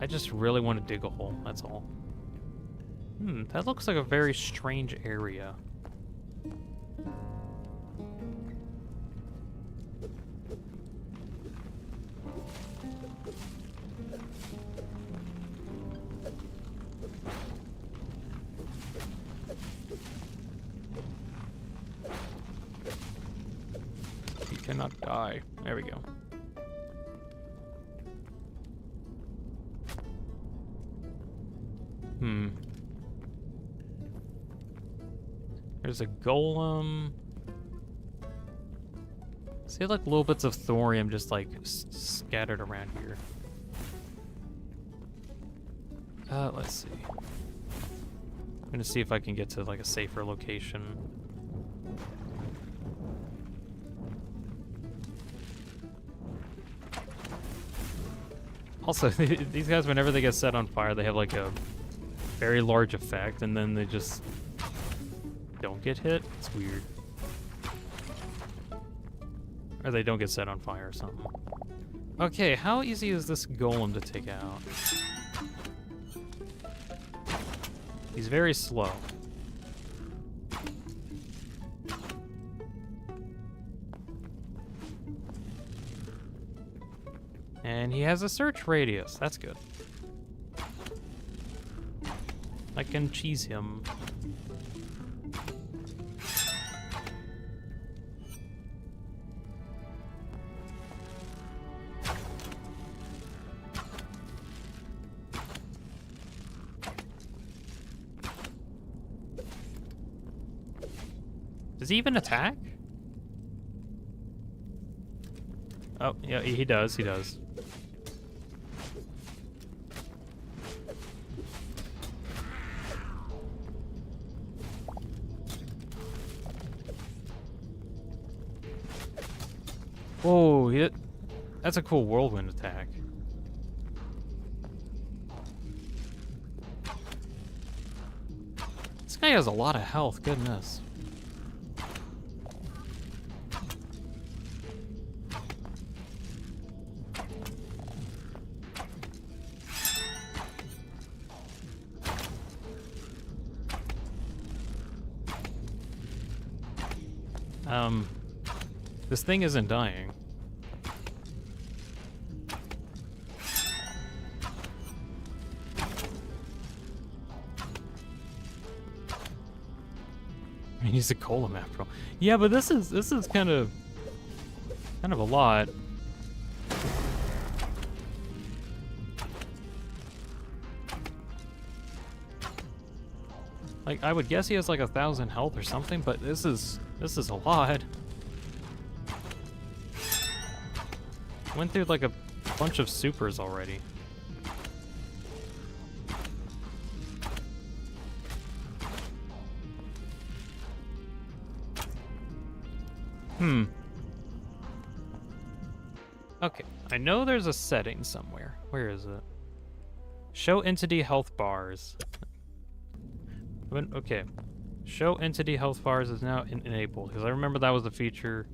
I just really want to dig a hole, that's all. That looks like a very strange area. You cannot die. There we go. There's a golem. See, like little bits of thorium just like scattered around here. Let's see. I'm gonna see if I can get to like a safer location. Also, these guys, whenever they get set on fire, they have like a very large effect, and then they just don't get hit. It's weird. Or they don't get set on fire or something. Okay, how easy is this golem to take out? He's very slow. And he has a search radius. That's good. I can cheese him. Does he even attack? Oh, yeah, he does, he does. Whoa, that's a cool whirlwind attack. This guy has a lot of health, goodness. This thing isn't dying. I mean, he's a golem after all. Yeah, but this is kind of a lot. Like, I would guess he has like 1,000 health or something, but this is a lot. Went through like a bunch of supers already. Okay, I know there's a setting somewhere. Where is it? Show entity health bars. Okay. Show entity health bars is now enabled, because I remember that was the feature.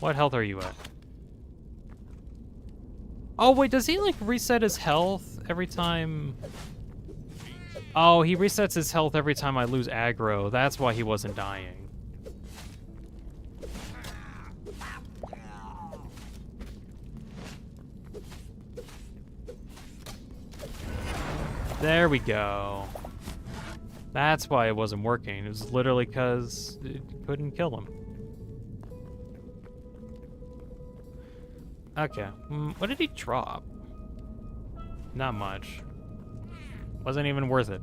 What health are you at? Oh, wait, does he, like, reset his health every time? Oh, he resets his health every time I lose aggro. That's why he wasn't dying. There we go. That's why it wasn't working. It was literally because it couldn't kill him. Okay. What did he drop? Not much. Wasn't even worth it.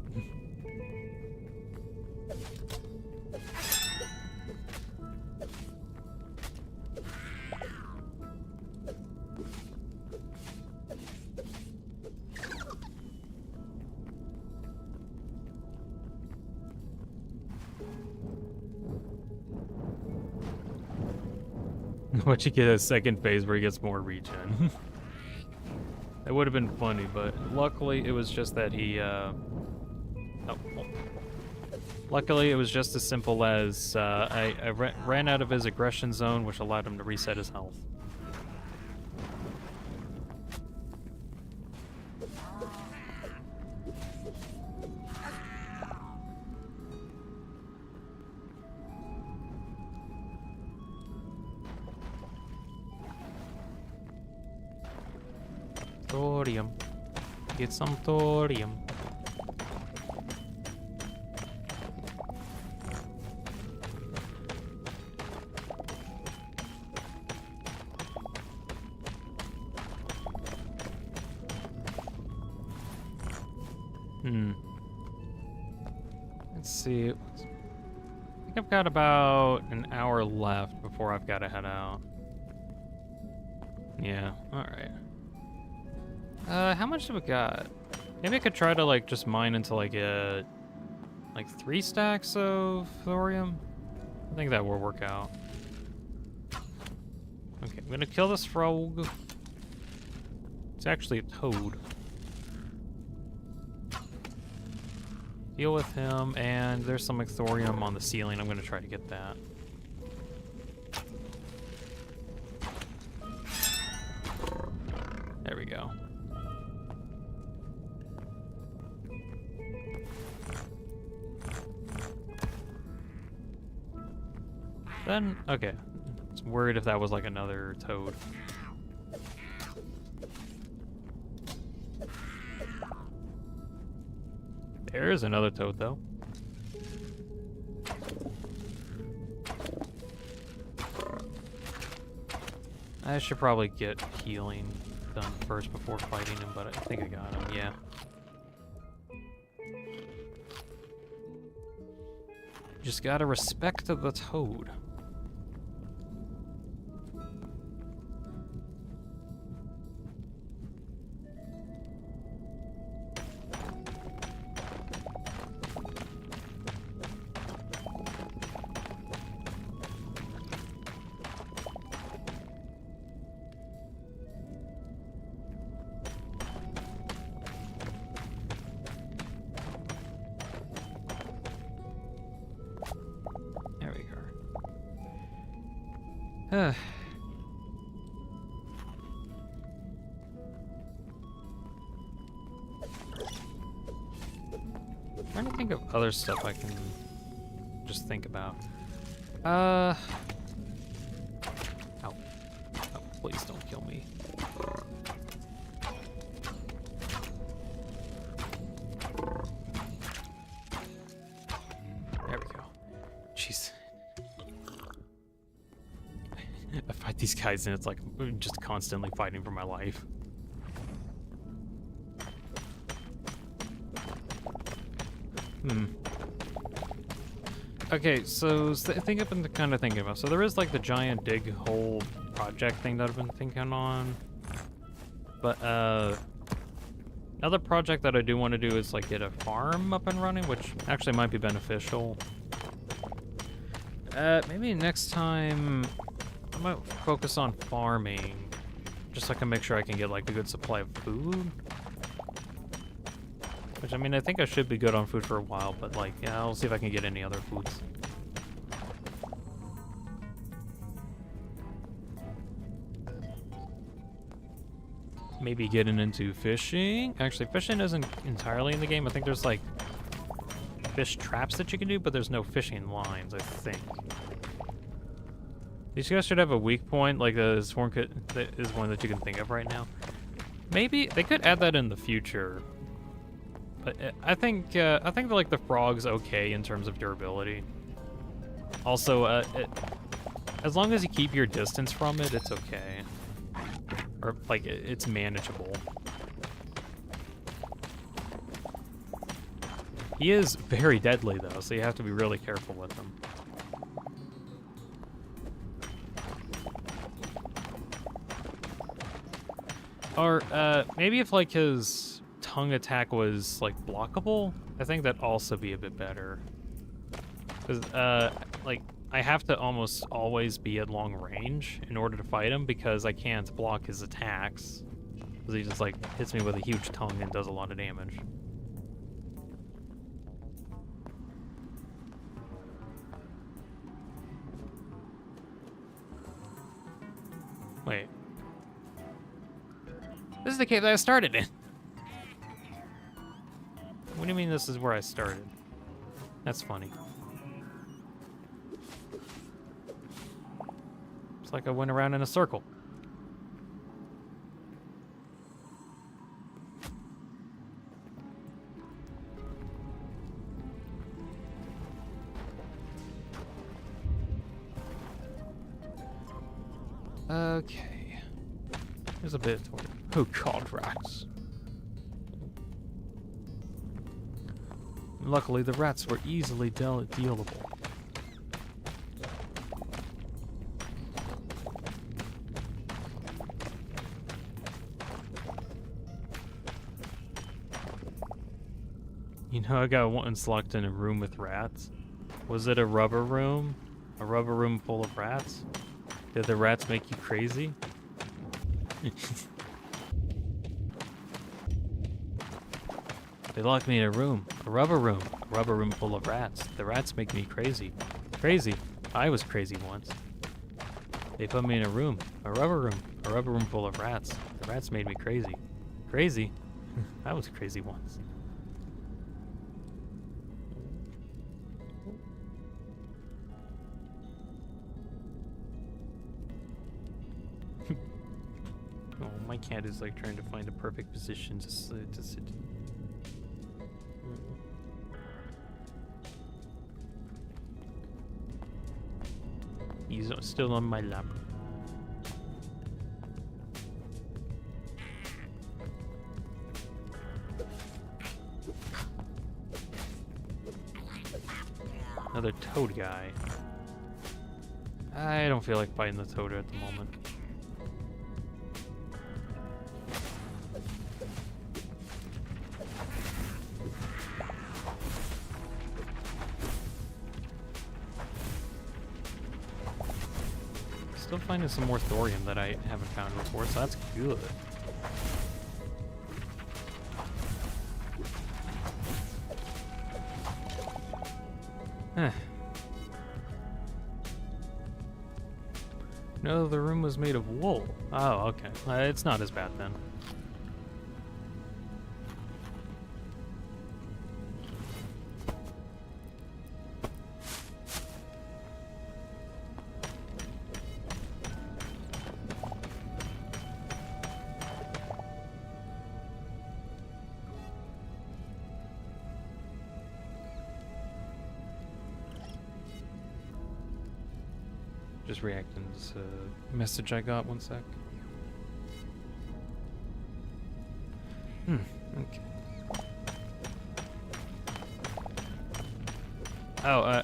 Once you get a second phase where he gets more regen. That would have been funny, but luckily it was just that he, Luckily it was just as simple as, I ran out of his aggression zone, which allowed him to reset his health. thorium. Get some thorium. Let's see. I think I've got about an hour left before I've got to head out. Yeah, alright. How much have we got? Maybe I could try to, like, just mine until I get, like, 3 stacks of thorium? I think that will work out. Okay, I'm gonna kill this frog. It's actually a toad. Deal with him, and there's some, like, thorium on the ceiling. I'm gonna try to get that. There we go. Then, okay. I was worried if that was like another toad. There's another toad, though. I should probably get healing done first before fighting him, but I think I got him, yeah. Just gotta respect the toad. Trying to think of other stuff I can just think about. Ow. Oh, please don't kill me. There we go. Jeez. I fight these guys and it's like I'm just constantly fighting for my life. Okay, so the thing I've been kind of thinking about. So there is like the giant dig hole project thing that I've been thinking on. But another project that I do want to do is like get a farm up and running, which actually might be beneficial. Maybe next time I might focus on farming, just so I can make sure I can get like a good supply of food. Which, I mean, I think I should be good on food for a while, but, like, yeah, I'll see if I can get any other foods. Maybe getting into fishing. Actually, fishing isn't entirely in the game. I think there's, like, fish traps that you can do, but there's no fishing lines, I think. These guys should have a weak point, like the swarm is one that you can think of right now. Maybe they could add that in the future. But I think like the frog's okay in terms of durability. Also, as long as you keep your distance from it, it's okay. Or like it's manageable. He is very deadly though, so you have to be really careful with him. Or maybe if like his tongue attack was like blockable, I think that'd also be a bit better. Because like I have to almost always be at long range in order to fight him because I can't block his attacks. Because he just like hits me with a huge tongue and does a lot of damage. Wait. This is the cave that I started in. What do you mean this is where I started? That's funny. It's like I went around in a circle. Okay. There's a bit. Oh god, rats. Luckily, the rats were easily dealable. You know, I got once locked in a room with rats. Was it a rubber room? A rubber room full of rats? Did the rats make you crazy? They locked me in a room full of rats. The rats make me crazy. Crazy. I was crazy once. They put me in a rubber room full of rats. The rats made me crazy. Crazy? I was crazy once. Oh, my cat is like trying to find a perfect position to sit. He's still on my lap. Another toad guy. I don't feel like fighting the toad at the moment. Still finding some more thorium that I haven't found before, so that's good. No, the room was made of wool. Oh, okay. It's not as bad then. Just reacting to this message I got, one sec. Okay. Oh,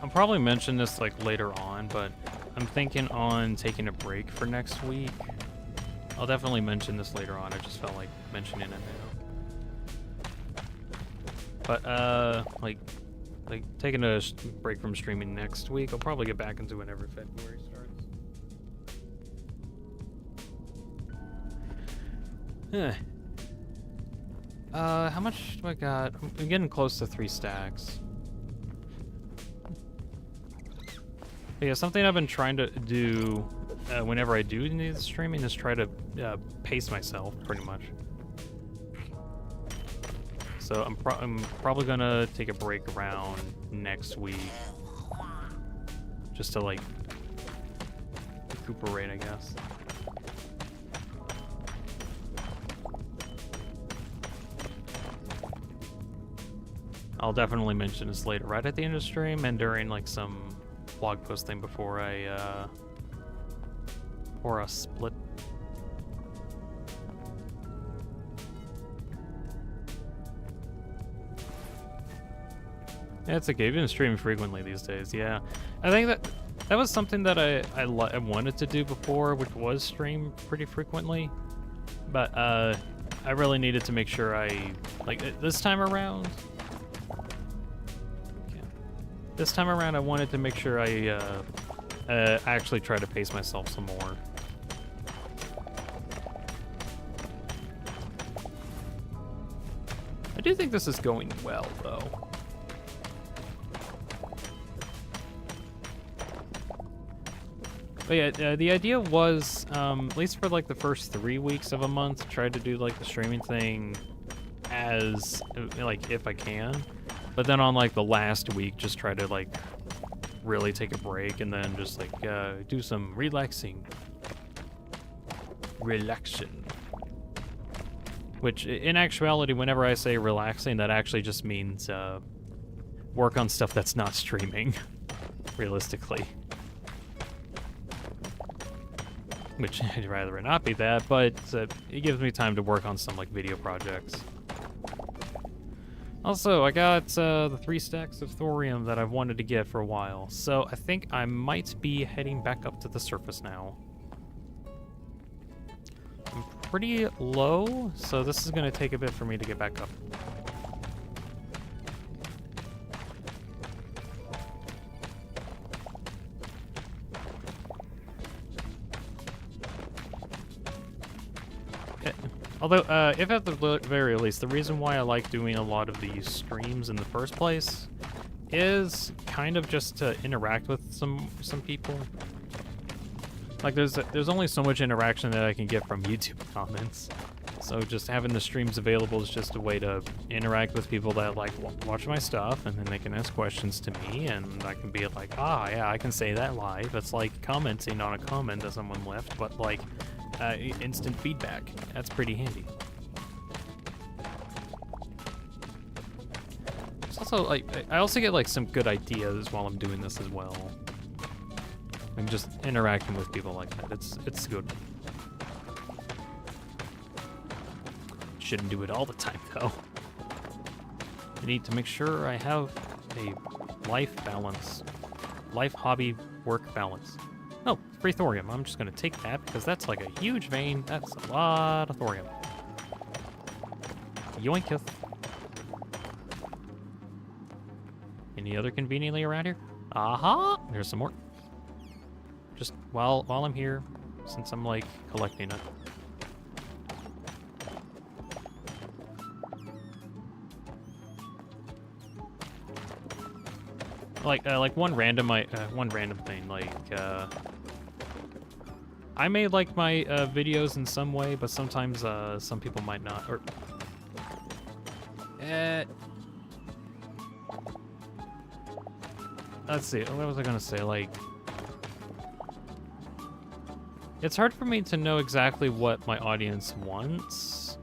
I'll probably mention this like later on, but I'm thinking on taking a break for next week. I'll definitely mention this later on. I just felt like mentioning it now. But like taking a break from streaming next week. I'll probably get back into whenever February starts. How much do I got? I'm getting close to 3 stacks. But yeah, something I've been trying to do whenever I do need streaming is try to pace myself, pretty much. So I'm probably gonna take a break around next week, just to like recuperate, I guess. I'll definitely mention this later, right at the end of the stream and during like some blog posting before I split. Yeah, it's okay. I've been streaming frequently these days. Yeah, I think that was something that I wanted to do before, which was stream pretty frequently. But I really needed to make sure I this time around. Okay. This time around, I wanted to make sure I actually try to pace myself some more. I do think this is going well, though. But yeah, the idea was, at least for like the first 3 weeks of a month, try to do like the streaming thing as, like, if I can. But then on like the last week, just try to like really take a break and then just like do some relaxing. Which in actuality, whenever I say relaxing, that actually just means work on stuff that's not streaming, realistically. which I'd rather it not be that, but it gives me time to work on some like video projects. Also, I got the 3 stacks of thorium that I've wanted to get for a while, so I think I might be heading back up to the surface now. I'm pretty low, so this is going to take a bit for me to get back up. Although, if at the very least, the reason why I like doing a lot of these streams in the first place is kind of just to interact with some people. Like, there's only so much interaction that I can get from YouTube comments. So just having the streams available is just a way to interact with people that, like, watch my stuff, and then they can ask questions to me, and I can be like, ah, yeah, I can say that live. It's like commenting on a comment that someone left, but, like, instant feedback. That's pretty handy. It's also like I also get like some good ideas while I'm doing this as well. I'm just interacting with people like that. It's good. Shouldn't do it all the time though. I need to make sure I have a life balance, life hobby work balance. Oh, free thorium. I'm just gonna take that because that's like a huge vein. That's a lot of thorium. Yoinketh. Any other conveniently around here? Aha! There's some more. Just while I'm here, since I'm like collecting it. Like one random thing, like I may like my videos in some way, but sometimes some people might not. Or let's see, what was I gonna say? Like, it's hard for me to know exactly what my audience wants.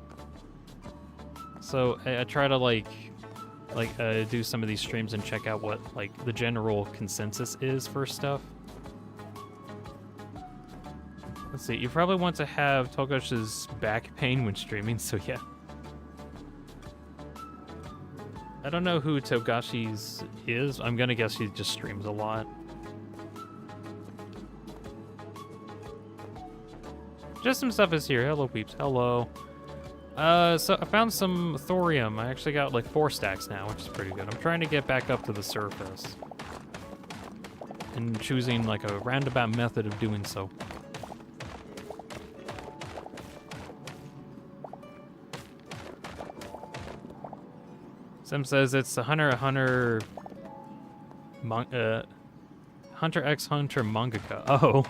So I try to do some of these streams and check out what like the general consensus is for stuff. Let's see, you probably want to have Togosh's back pain when streaming, so yeah. I don't know who Togashi's is. I'm gonna guess he just streams a lot. Just some stuff is here. Hello, peeps. Hello. So I found some thorium. I actually got like 4 stacks now, which is pretty good. I'm trying to get back up to the surface. And choosing like a roundabout method of doing so. Sim says it's a Hunter x Hunter mangaka. Oh.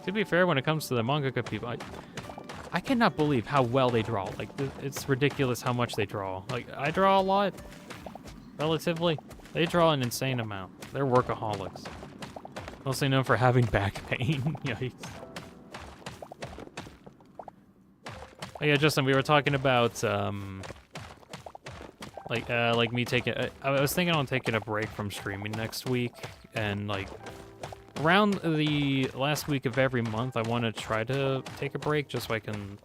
To be fair, when it comes to the mangaka people, I cannot believe how well they draw. Like, it's ridiculous how much they draw. Like, I draw a lot, relatively. They draw an insane amount. They're workaholics. Mostly known for having back pain. Yikes. Oh, yeah, Justin, we were talking about, like me taking, I was thinking on taking a break from streaming next week, and, like, around the last week of every month, I want to try to take a break just so I can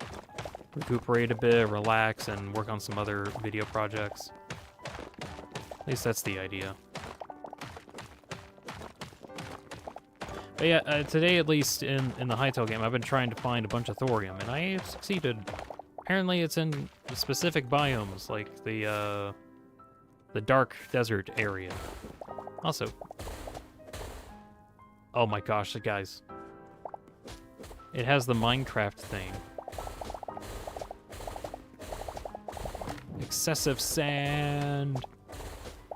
recuperate a bit, relax, and work on some other video projects. At least that's the idea. But yeah, today at least in the Hytale game, I've been trying to find a bunch of thorium, and I have succeeded. Apparently it's in specific biomes, like the dark desert area. Also, oh my gosh, guys. It has the Minecraft thing. Excessive sand.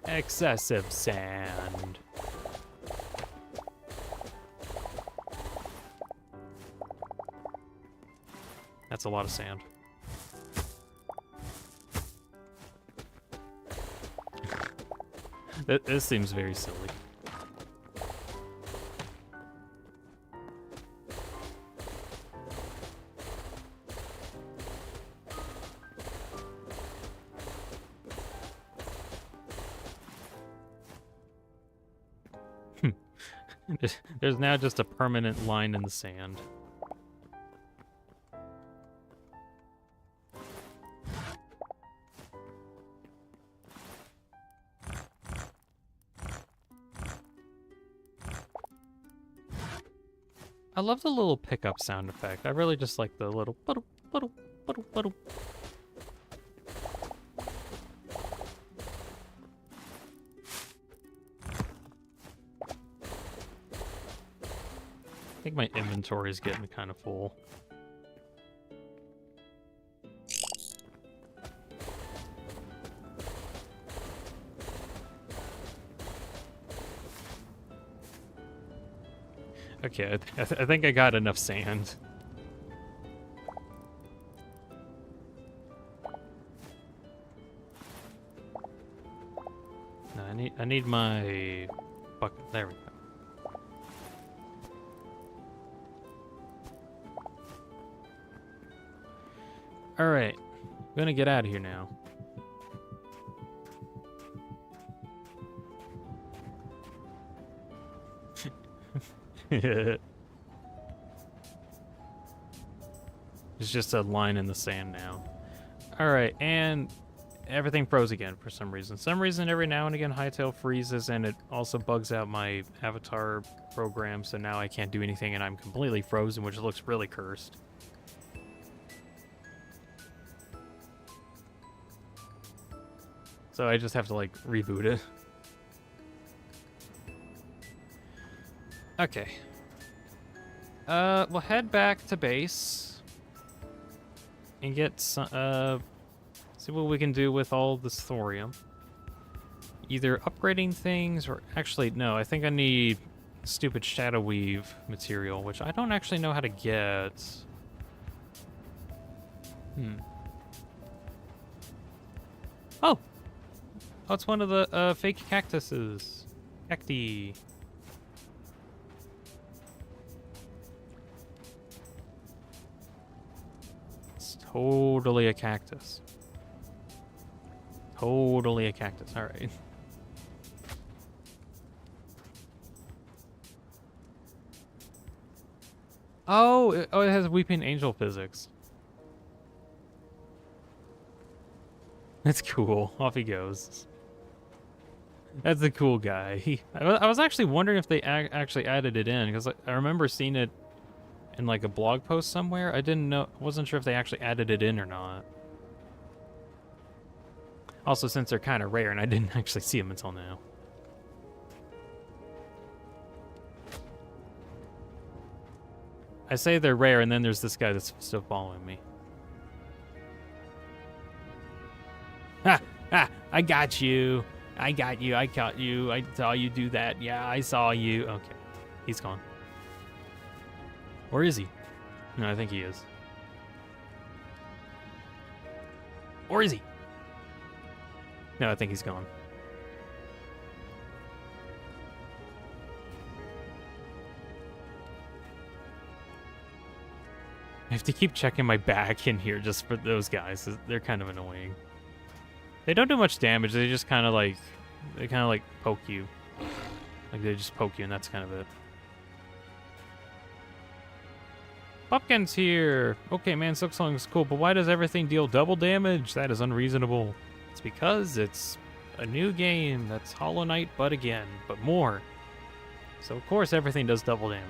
Excessive sand. That's a lot of sand. This seems very silly. There's now just a permanent line in the sand. I love the little pickup sound effect. I really just like the little puddle, puddle, puddle, puddle. I think my inventory is getting kind of full. Okay, I think I got enough sand. No, I need my bucket. There we go. All right, I'm gonna get out of here now. It's just a line in the sand now. Alright, and everything froze again for some reason. Every now and again Hytale freezes, and it also bugs out my avatar program, so now I can't do anything and I'm completely frozen, which looks really cursed. So I just have to, like, reboot it. Okay. We'll head back to base and get some, see what we can do with all this thorium. Either upgrading things or actually, no, I think I need stupid shadow weave material, which I don't actually know how to get. Oh! Oh, it's one of the fake cactuses. Cacti. Totally a cactus. Totally a cactus. All right. Oh, it has Weeping Angel physics. That's cool. Off he goes. That's a cool guy. I was actually wondering if they actually added it in, because I remember seeing it in like a blog post somewhere. Wasn't sure if they actually added it in or not. Also, since they're kind of rare and I didn't actually see them until now. I say they're rare, and then there's this guy that's still following me. Ha! Ha! I got you! I got you, I caught you, I saw you do that. Yeah, I saw you. Okay, he's gone. Or is he? No, I think he is. Or is he? No, I think he's gone. I have to keep checking my back in here just for those guys. They're kind of annoying. They don't do much damage. They just kind of like, poke you. Like they just poke you, and that's kind of it. Pumpkin's here. Okay, man, Silksong is cool, but why does everything deal double damage? That is unreasonable. It's because it's a new game that's Hollow Knight, but again, but more. So of course everything does double damage.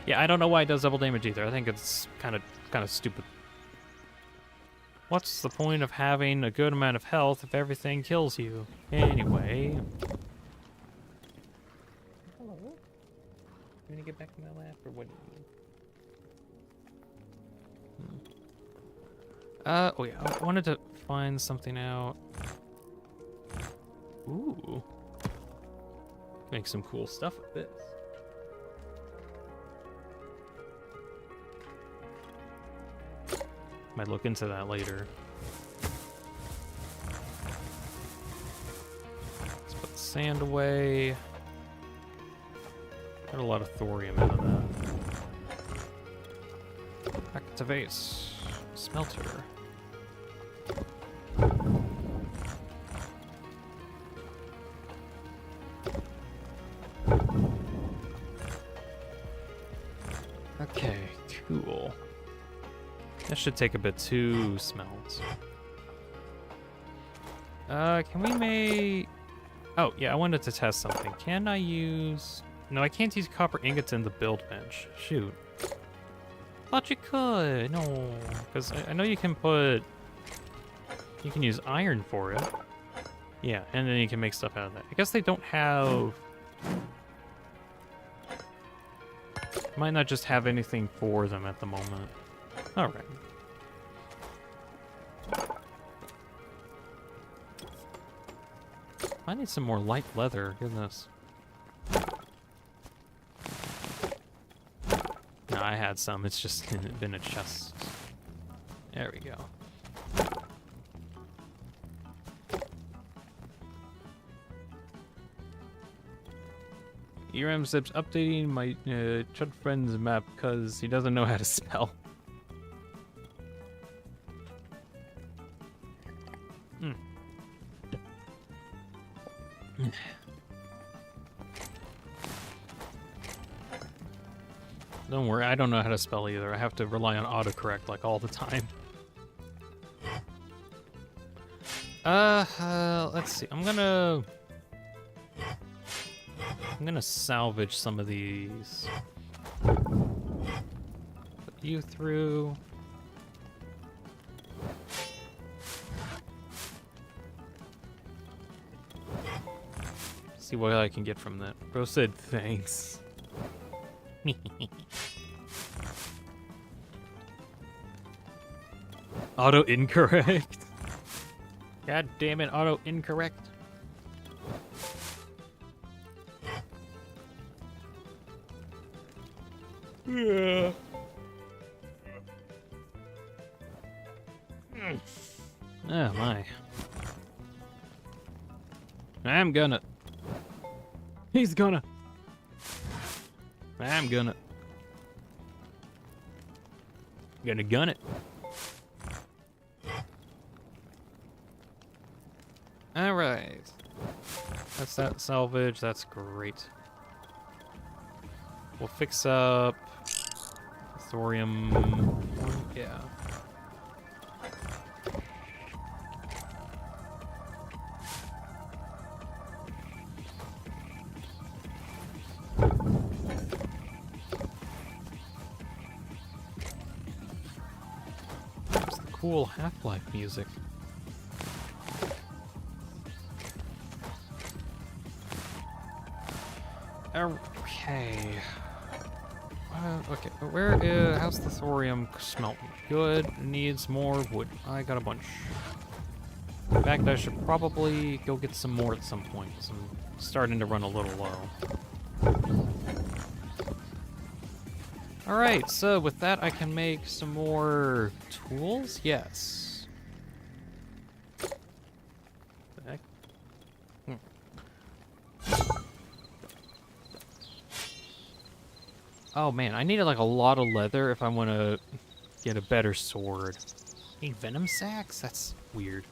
Yeah, I don't know why it does double damage either. I think it's kind of stupid. What's the point of having a good amount of health if everything kills you? Anyway. Hello. You gonna get back to my lap, or what? Oh yeah, I wanted to find something out. Ooh. Make some cool stuff with this. Might look into that later. Let's put the sand away. Got a lot of thorium out of that. Activate smelter. should take a bit to smelt. Can we make... Oh, yeah, I wanted to test something. Can I use... No, I can't use copper ingots in the build bench. Shoot. Thought you could. No, because I know you can put... You can use iron for it. Yeah, and then you can make stuff out of that. I guess they don't have... Might not just have anything for them at the moment. Alright. I need some more light leather. Goodness. No, I had some. It's just been a chest. There we go. ERM Zips updating my Chud friend's map because he doesn't know how to spell. Don't worry, I don't know how to spell either. I have to rely on autocorrect like all the time. Let's see. I'm gonna salvage some of these. Put you through. See what I can get from that. Bro said thanks. Auto incorrect. God damn it, auto incorrect. Yeah. Oh my. I'm gonna. He's gonna. I'm gonna gun it. All right. That's that salvage. That's great. We'll fix up thorium. Yeah. It's the cool Half-Life music. Okay. Okay, how's the thorium smelt? Good. Needs more wood. I got a bunch. In fact, I should probably go get some more at some point, 'cause I'm starting to run a little low. Alright, so with that I can make some more tools? Yes. The heck? Oh man, I needed like a lot of leather if I want to get a better sword. Need venom sacks? That's weird.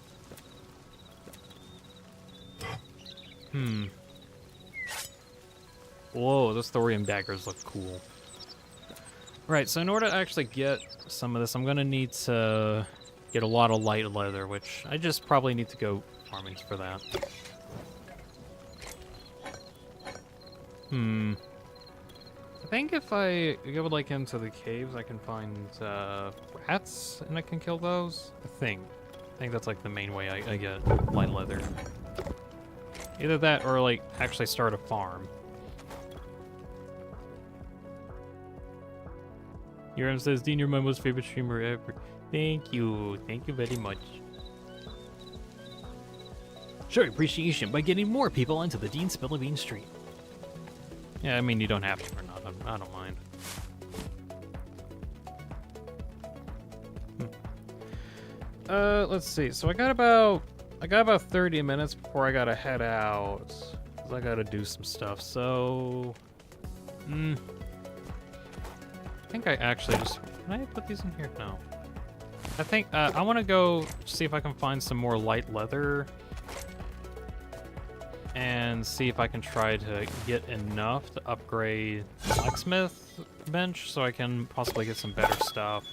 Whoa, those thorium daggers look cool. Right, so in order to actually get some of this, I'm gonna need to get a lot of light leather, which I just probably need to go farming for that. I think if I go like into the caves, I can find rats and I can kill those. I think that's like the main way I get light leather. Either that or like actually start a farm. Yoram says, Dean, you're my most favorite streamer ever. Thank you very much. Show appreciation by getting more people into the Deanspillabean stream. Yeah, I mean, you don't have to or not. I don't mind. Let's see. So I got about 30 minutes before I gotta head out, 'cause I gotta do some stuff. So, I think I actually just... Can I put these in here? No. I think I want to go see if I can find some more light leather and see if I can try to get enough to upgrade the blacksmith bench so I can possibly get some better stuff.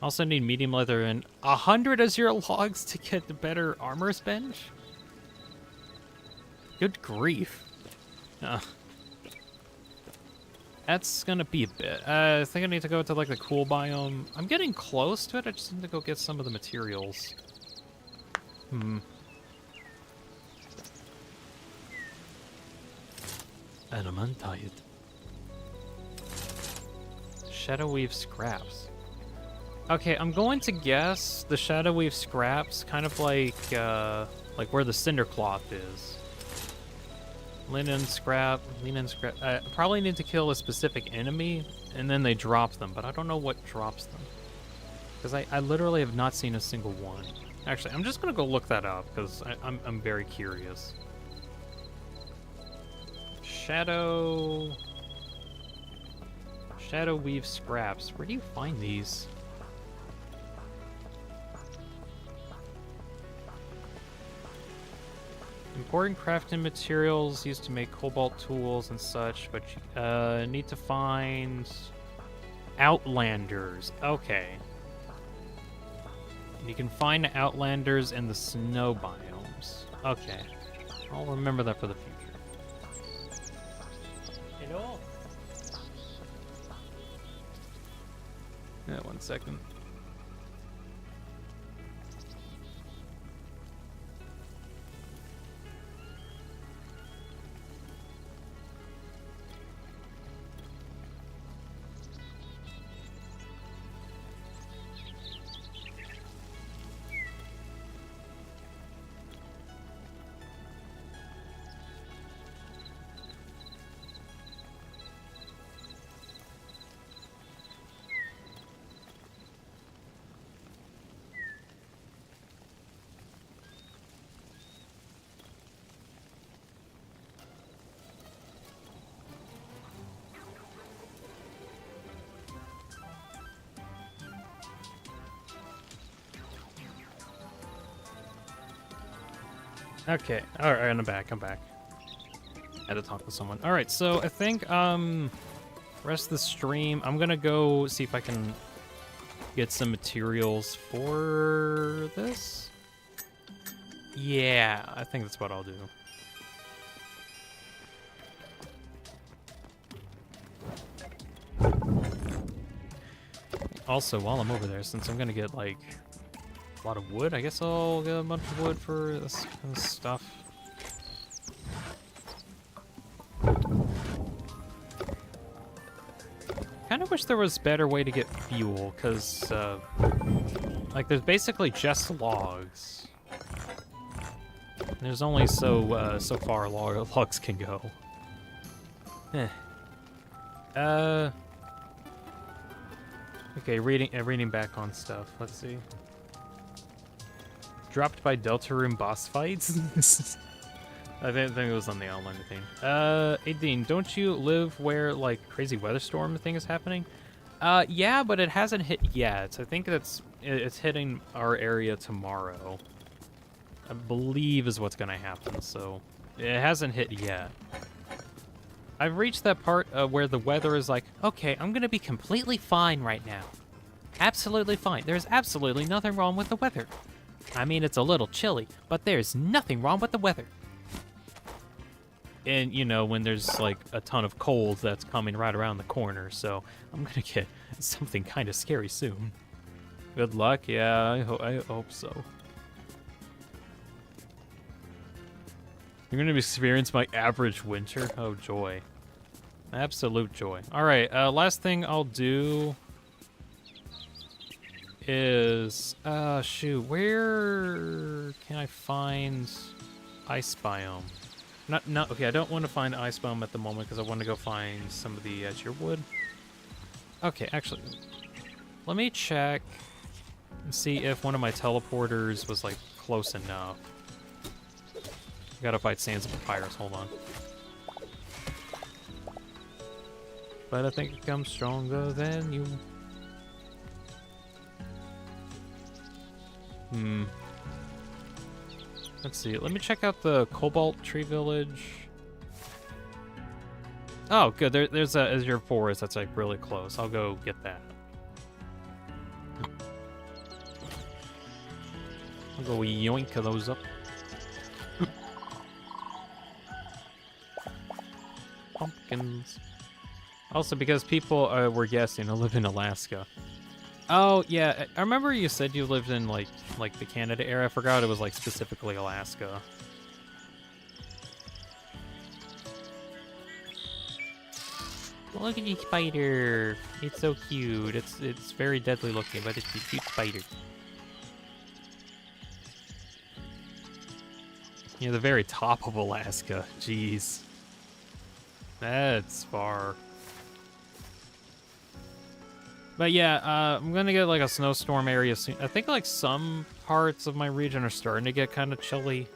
Also need medium leather and 100 azure logs to get the better armor spend? Good grief. That's gonna be a bit. I think I need to go to like the cool biome. I'm getting close to it. I just need to go get some of the materials. And I'm untied. Shadow Weave scraps. Okay, I'm going to guess the Shadow Weave scraps, kind of like where the Cinder Cloth is. Linen scrap. I probably need to kill a specific enemy, and then they drop them, but I don't know what drops them. Because I literally have not seen a single one. Actually, I'm just going to go look that up, because I'm very curious. Shadow Weave scraps. Where do you find these? Important crafting materials used to make cobalt tools and such, but you need to find Outlanders. Okay. You can find Outlanders in the snow biomes. Okay. I'll remember that for the future. Hello? Yeah, 1 second. Okay, alright, I'm back. Had to talk to someone. Alright, so I think, rest of the stream, I'm gonna go see if I can get some materials for this. Yeah, I think that's what I'll do. Also, while I'm over there, since I'm gonna get, like, a lot of wood, I guess I'll get a bunch of wood for this stuff. Kind of wish there was a better way to get fuel, because, like, there's basically just logs. There's only so far logs can go. Okay, reading back on stuff. Let's see. Dropped by Deltarune boss fights? I think it was on the online thing. Hey Dean, don't you live where, like, crazy weather storm thing is happening? Yeah, but it hasn't hit yet. I think it's hitting our area tomorrow. I believe is what's gonna happen, so it hasn't hit yet. I've reached that part where the weather is like, okay, I'm gonna be completely fine right now. Absolutely fine. There's absolutely nothing wrong with the weather. I mean, it's a little chilly, but there's nothing wrong with the weather. And, you know, when there's, like, a ton of cold that's coming right around the corner, so I'm gonna get something kind of scary soon. Good luck. Yeah, I hope so. You're gonna experience my average winter? Oh, joy. Absolute joy. Alright, last thing I'll do is, shoot, where can I find ice biome? Okay, I don't want to find ice biome at the moment because I want to go find some of the azure wood. Okay, actually, let me check and see if one of my teleporters was, like, close enough. I gotta fight Sands of Papyrus, hold on. But I think it comes stronger than you. Let's see, let me check out the Cobalt Tree Village. Oh, good, there's a Azure Forest that's, like, really close. I'll go get that. I'll go yoink those up. Pumpkins. Also, because people were guessing, I live in Alaska. Oh, yeah, I remember you said you lived in, like the Canada area. I forgot it was, like, specifically Alaska. Look at the spider. It's so cute. It's very deadly looking, but it's a cute spider. Yeah, the very top of Alaska. Jeez. That's far. But yeah, I'm gonna get like a snowstorm area soon. I think like some parts of my region are starting to get kind of chilly.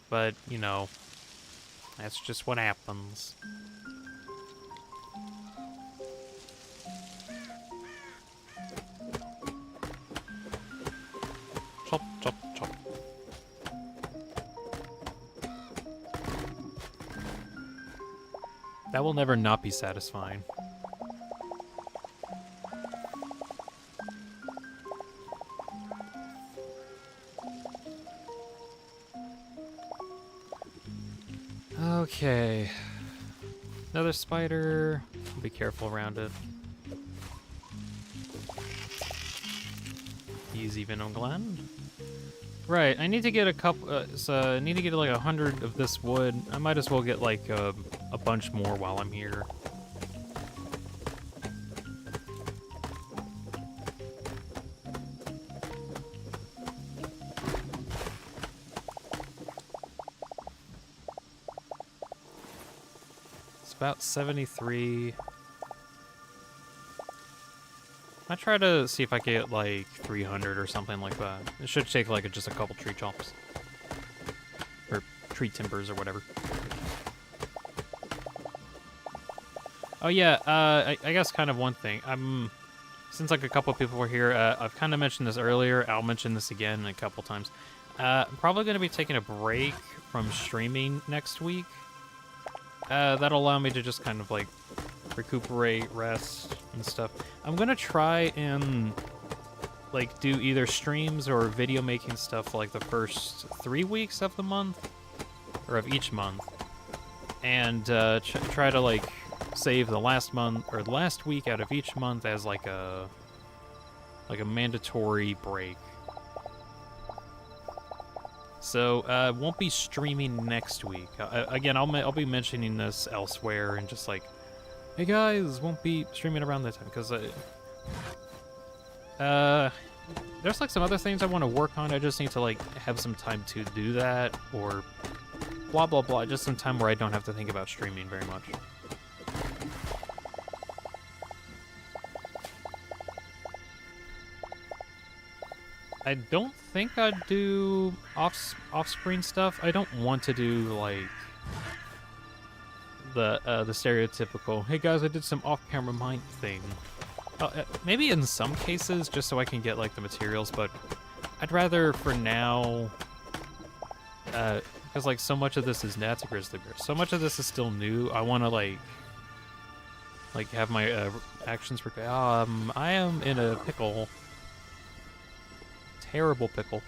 But, you know, that's just what happens. Chop, chop, chop. That will never not be satisfying. Okay. Another spider. Be careful around it. Easy venom gland. Right, I need to get a couple. So I need to get like 100 of this wood. I might as well get like a bunch more while I'm here. It's about 73. I try to see if I can get like 300 or something like that. It should take like just a couple tree chops. Or tree timbers or whatever. Oh yeah, I guess kind of one thing. Since like a couple of people were here, I've kind of mentioned this earlier. I'll mention this again a couple times. I'm probably going to be taking a break from streaming next week. That'll allow me to just kind of like recuperate, rest, and stuff. I'm gonna try and like do either streams or video making stuff like the first 3 weeks of the month or of each month, and try to like save the last month or the last week out of each month as like a mandatory break. So won't be streaming next week. Again, I'll be mentioning this elsewhere and just like, hey guys, won't be streaming around that time because there's like some other things I want to work on. I just need to like have some time to do that, or blah blah blah. Just some time where I don't have to think about streaming very much. I don't think I'd do off-screen stuff. I don't want to do like the stereotypical, hey guys, I did some off-camera mine thing. Maybe in some cases, just so I can get like the materials, but I'd rather for now, because like so much of this is that's a grizzly bear. So much of this is still new. I want to like have my actions. I am in a pickle. Terrible pickle.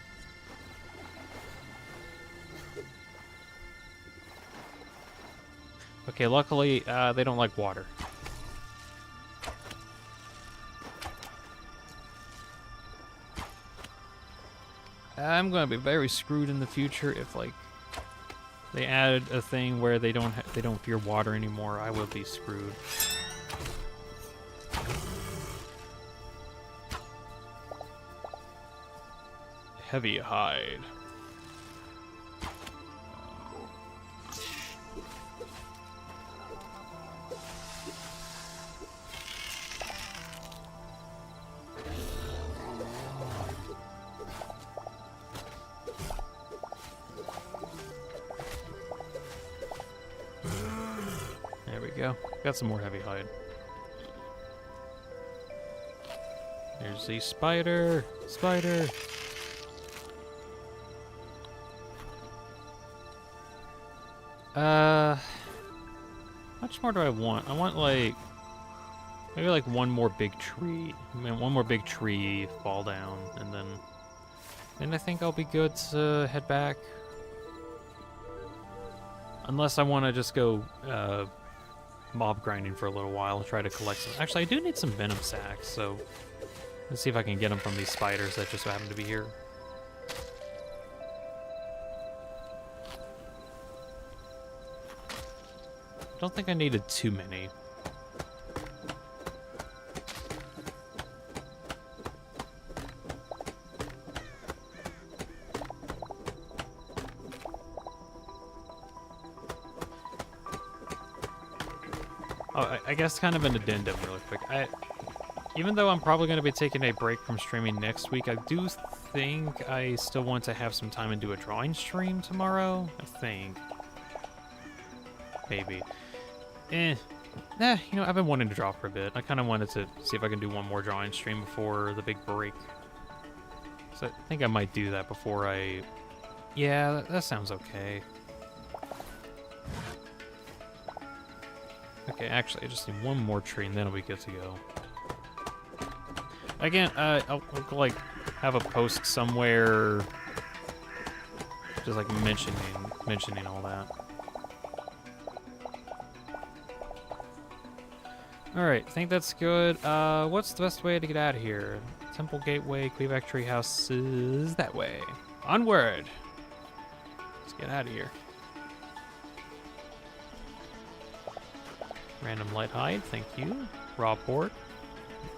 Okay, luckily they don't like water. I'm gonna be very screwed in the future if like they add a thing where they don't fear water anymore. I will be screwed. Heavy hide. There we go. Got some more heavy hide. There's the spider. Spider. Much more do I want? I want like maybe like one more big tree. I mean, one more big tree fall down, and then And I think I'll be good to head back. Unless I want to just go mob grinding for a little while and try to collect some. Actually, I do need some venom sacks, so let's see if I can get them from these spiders that just happen to be here. I don't think I needed too many. Oh, I guess kind of an addendum really quick. Even though I'm probably going to be taking a break from streaming next week, I do think I still want to have some time and do a drawing stream tomorrow. I think. Maybe. You know, I've been wanting to draw for a bit. I kind of wanted to see if I can do one more drawing stream before the big break. So I think I might do that before I... Yeah, that sounds okay. Okay, actually, I just need one more tree and then I'll be good to go. Again, I'll like have a post somewhere, just like mentioning all that. All right, I think that's good. What's the best way to get out of here? Temple Gateway, Quebec Treehouse is that way. Onward. Let's get out of here. Random light hide, thank you. Raw pork.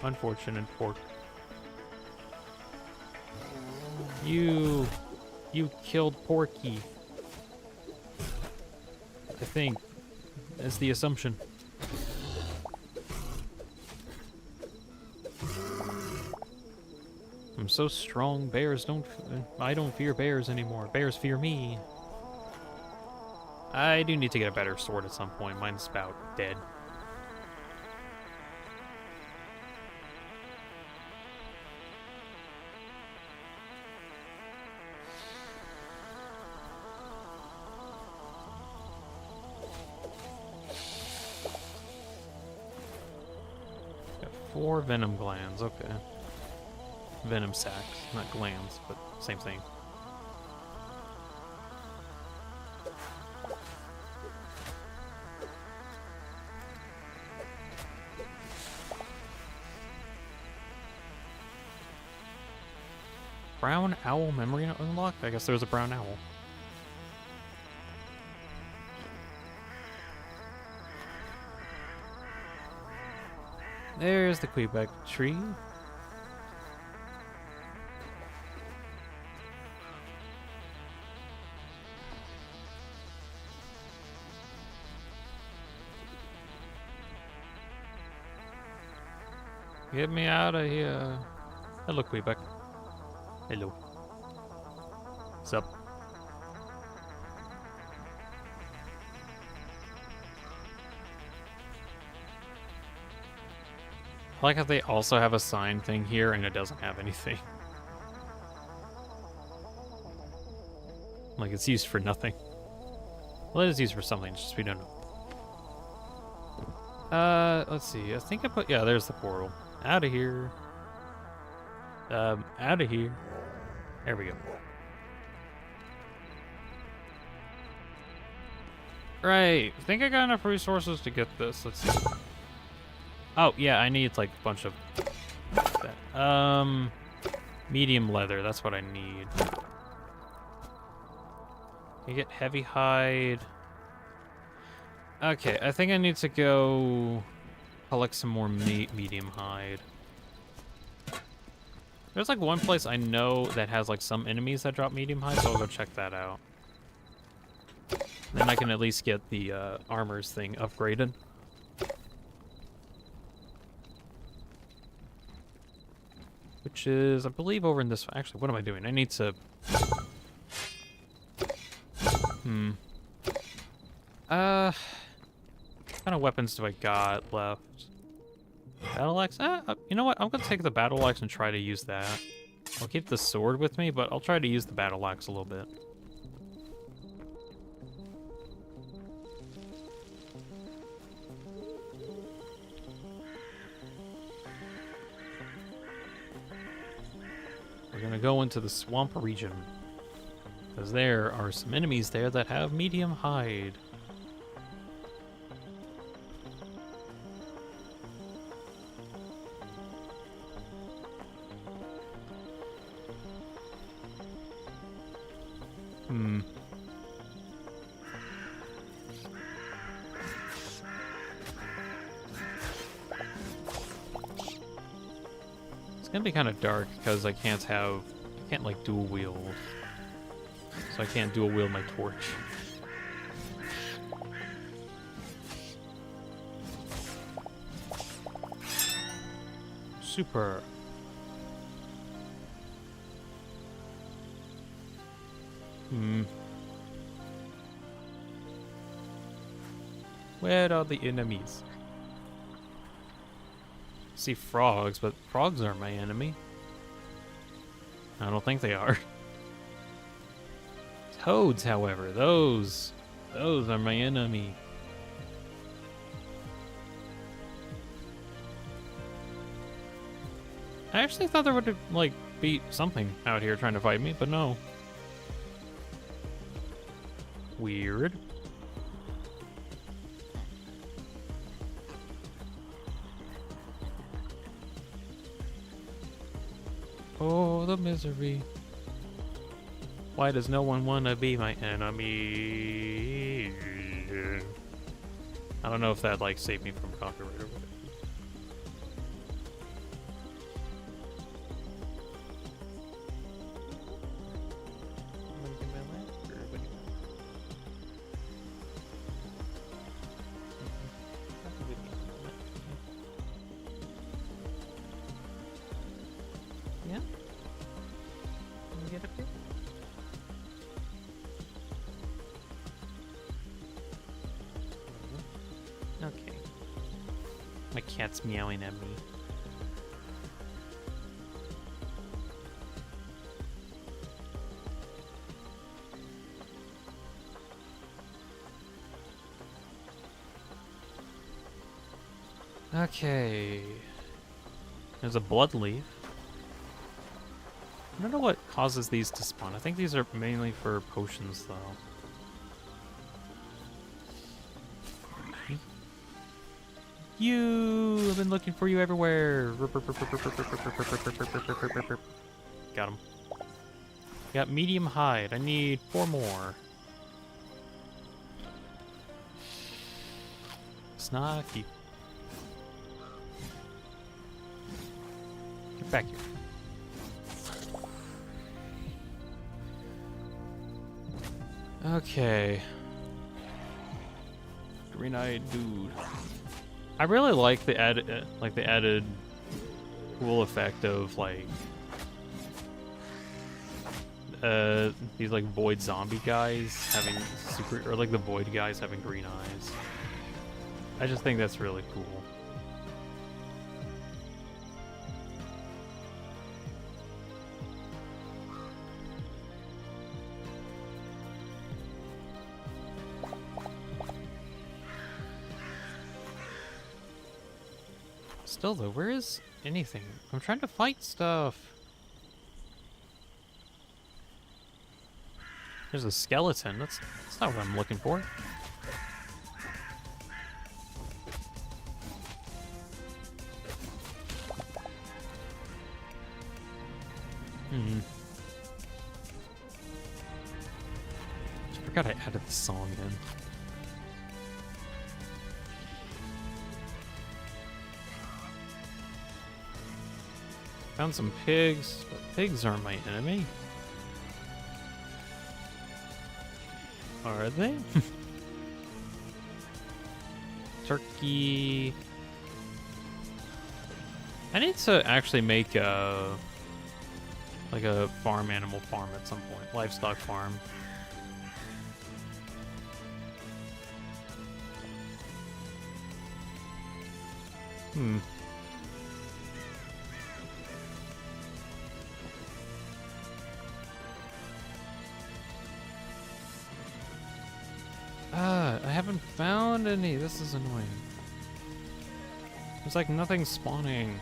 Unfortunate pork. You killed Porky. I think that's the assumption. I'm so strong, I don't fear bears anymore. Bears fear me. I do need to get a better sword at some point. Mine's about dead. Got 4 venom glands, okay. Venom sacs, not glands, but same thing. Brown owl memory unlocked? I guess there was a brown owl. There's the Quebec tree. Get me out of here. Hello, Quebec. Hello. What's up? I like how they also have a sign thing here and it doesn't have anything. Like it's used for nothing. Well, it is used for something, it's just we don't know. Let's see. I think I put... Yeah, there's the portal. Out of here. Out of here. There we go. Right. I think I got enough resources to get this. Let's see. Oh, yeah, I need, like, a bunch of that. Medium leather. That's what I need. You get heavy hide. Okay, I think I need to go collect some more medium hide. There's like one place I know that has like some enemies that drop medium hide, so I'll go check that out. Then I can at least get the armors thing upgraded. Which is, I believe, over in this... Actually, what am I doing? I need to... What kind of weapons do I got left? Battle axe? You know what? I'm gonna take the battle axe and try to use that. I'll keep the sword with me, but I'll try to use the battle axe a little bit. We're gonna go into the swamp region. Because there are some enemies there that have medium hide. It's gonna be kind of dark because I can't like dual wield. So I can't dual wield my torch. Super. Where are the enemies? I see frogs, but frogs aren't my enemy. I don't think they are. Toads, however, those are my enemy. I actually thought there would like be something out here trying to fight me, but no. Weird. Oh, the misery. Why does no one want to be my enemy? I don't know if that like saved me from copyright or whatever. Yeah? Can we get up here? Okay. My cat's meowing at me. Okay. There's a blood leaf. I don't know what causes these to spawn. I think these are mainly for potions, though. You! I've been looking for you everywhere. Got him. Got medium hide. I need 4 more. Snarky. Get back here. Okay. Green-eyed dude. I really like the added cool effect of like these like void zombie guys having or like the void guys having green eyes. I just think that's really cool. Still though, where is anything? I'm trying to fight stuff. There's a skeleton. That's not what I'm looking for. I forgot I added the song in. Found some pigs, but pigs aren't my enemy. Are they? Turkey. I need to actually make a farm animal farm at some point, livestock farm. I haven't found any. This is annoying. There's like nothing spawning.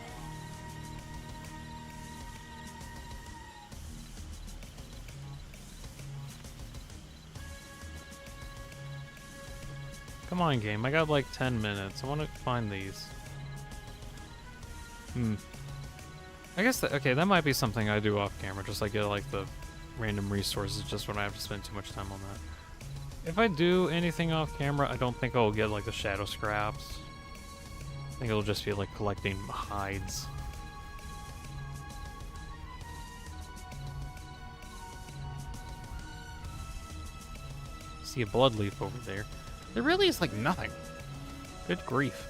Come on, game. I got like 10 minutes. I want to find these. I guess that, okay, that might be something I do off camera, just like get like the random resources just when I have to spend too much time on that. If I do anything off camera, I don't think I'll get like the shadow scraps. I think it'll just be like collecting hides. See a blood leaf over there. There really is like nothing. Good grief.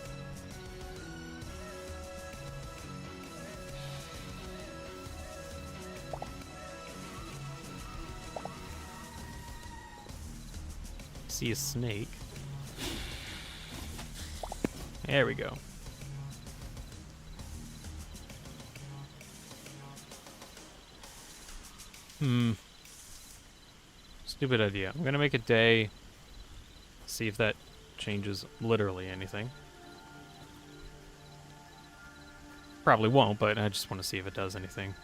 See a snake. There we go. Stupid idea. I'm gonna make a day. See if that changes literally anything. Probably won't, but I just want to see if it does anything.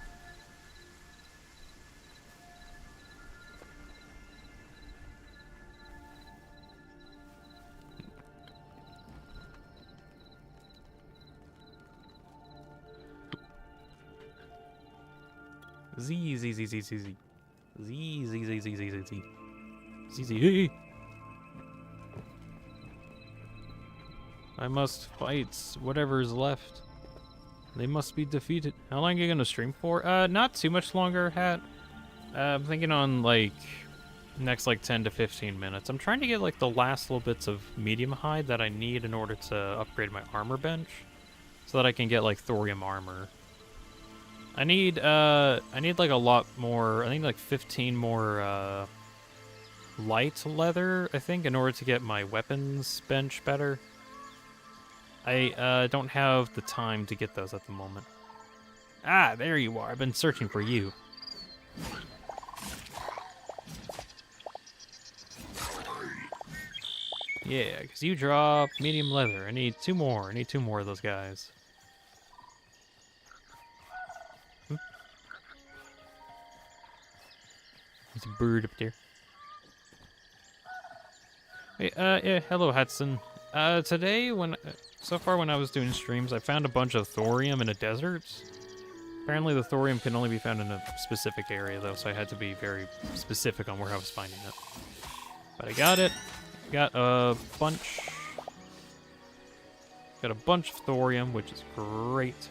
Z Z Z Z Z Z Z Z Z Z Z Z Z Z Z. I must fight whatever is left. They must be defeated. How long are you gonna stream for? Not too much longer, Hat. I'm thinking on like next like 10 to 15 minutes. I'm trying to get like the last little bits of medium hide that I need in order to upgrade my armor bench, so that I can get like thorium armor. I need like a lot more. I think like 15 more light leather, I think, in order to get my weapons bench better. I don't have the time to get those at the moment. Ah, there you are. I've been searching for you. Yeah, because you drop medium leather. I need 2 more. I need 2 more of those guys. There's a bird up there. Hey, yeah, hello, Hudson. Today, so far when I was doing streams, I found a bunch of thorium in a desert. Apparently the thorium can only be found in a specific area, though, so I had to be very specific on where I was finding it. But I got it. Got a bunch. Got a bunch of thorium, which is great.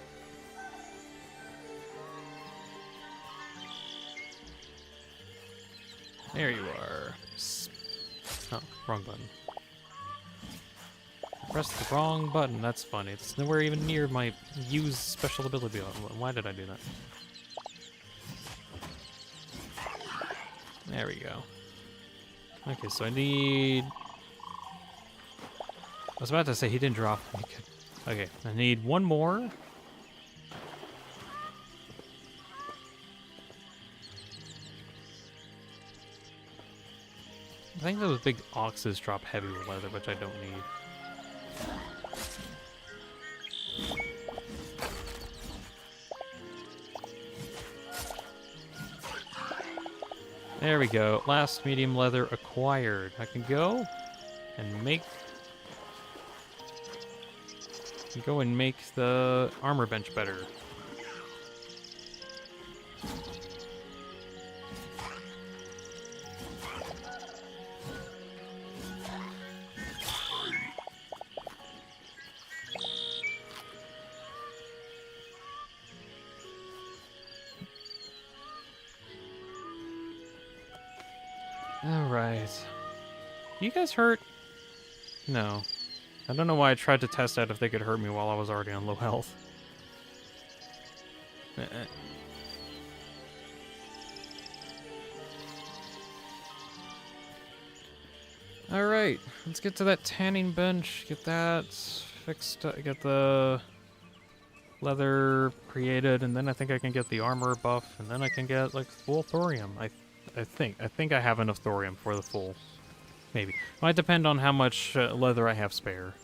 There you are. Oh, wrong button. Pressed the wrong button. That's funny. It's nowhere even near my use special ability. Why did I do that? There we go. Okay, so I need... I was about to say he didn't drop. Okay, I need 1 more. I think those big oxes drop heavy leather, which I don't need. There we go. Last medium leather acquired. I can go and make... the armor bench better. Alright. You guys hurt? No. I don't know why I tried to test out if they could hurt me while I was already on low health. Alright, let's get to that tanning bench, get that fixed, get the leather created, and then I think I can get the armor buff, and then I can get like full thorium. I think I have enough thorium for the full. Maybe. Might depend on how much leather I have spare.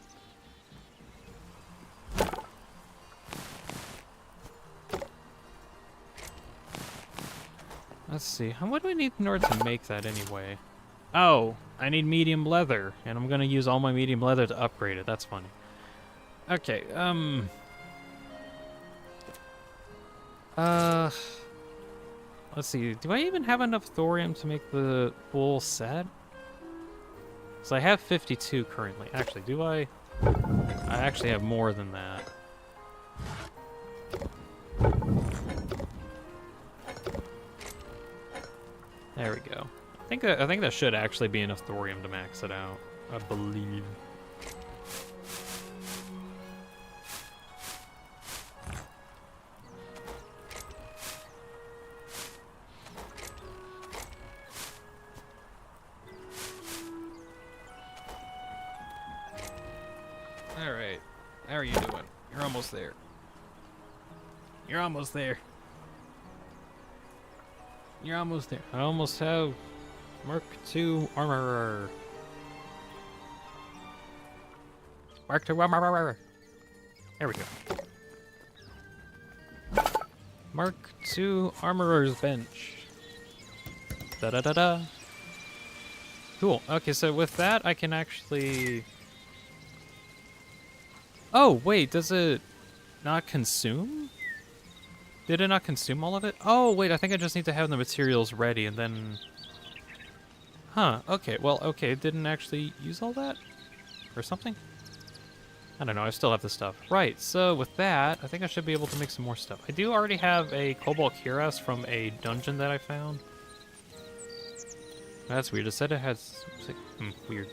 Let's see. What do we need in order to make that anyway? Oh, I need medium leather, and I'm gonna use all my medium leather to upgrade it. That's funny. Okay, let's see. Do I even have enough thorium to make the full set? So I have 52 currently. Actually, do I? I actually have more than that. There we go. I think that should actually be enough thorium to max it out. I believe. All right. How are you doing? You're almost there. You're almost there. You're almost there. I almost have Mark II Armorer. Mark II Armorer. There we go. Mark II Armorer's Bench. Da-da-da-da. Cool. Okay, so with that, I can actually... Oh, wait, does it not consume? Did it not consume all of it? Oh, wait, I think I just need to have the materials ready and then... Huh, okay, well, okay, it didn't actually use all that? Or something? I don't know, I still have the stuff. Right, so with that, I think I should be able to make some more stuff. I do already have a cobalt cuirass from a dungeon that I found. That's weird, it said it has... weird.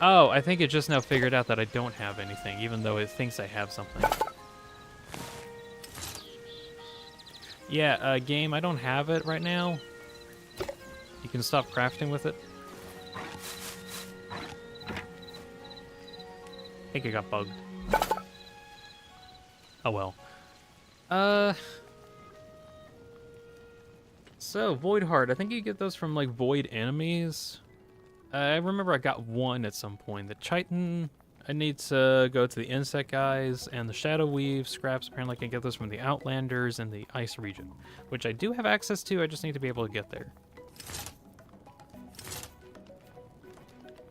Oh, I think it just now figured out that I don't have anything, even though it thinks I have something. Yeah, game, I don't have it right now. You can stop crafting with it. I think it got bugged. Oh well. So, Void Heart. I think you get those from, like, Void enemies. I remember I got one at some point. The Chitin, I need to go to the insect guys, and the Shadow Weave scraps, apparently I can get those from the Outlanders and the Ice region, which I do have access to, I just need to be able to get there.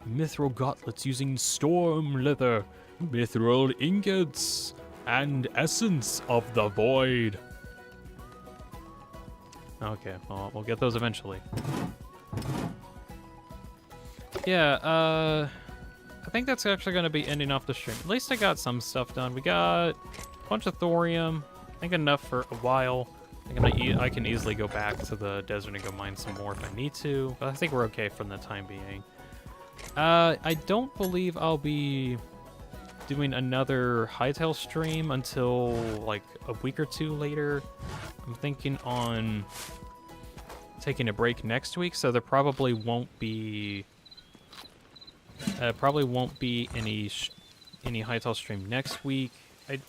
Mithril gauntlets using storm leather, mithril ingots, and essence of the void. Okay, well, we'll get those eventually. Yeah, I think that's actually going to be ending off the stream. At least I got some stuff done. We got a bunch of thorium. I think enough for a while. I can easily go back to the desert and go mine some more if I need to. But I think we're okay for the time being. I don't believe I'll be doing another Hytale stream until like a week or two later. I'm thinking on taking a break next week, so there probably won't be any Hytale stream next week. I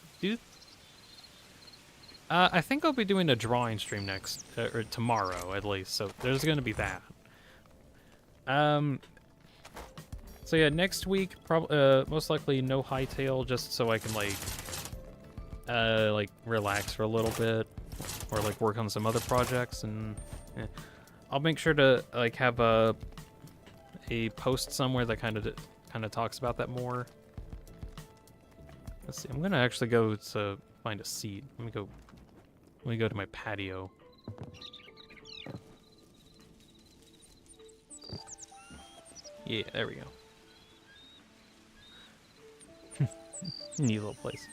think I'll be doing a drawing stream next or tomorrow at least. So there's going to be that. So yeah, next week most likely no Hytale, just so I can like relax for a little bit or like work on some other projects, and I'll make sure to like have a post somewhere that kind of talks about that more. Let's see. I'm gonna actually go to find a seat. Let me go to my patio. Yeah, there we go. Neat little place.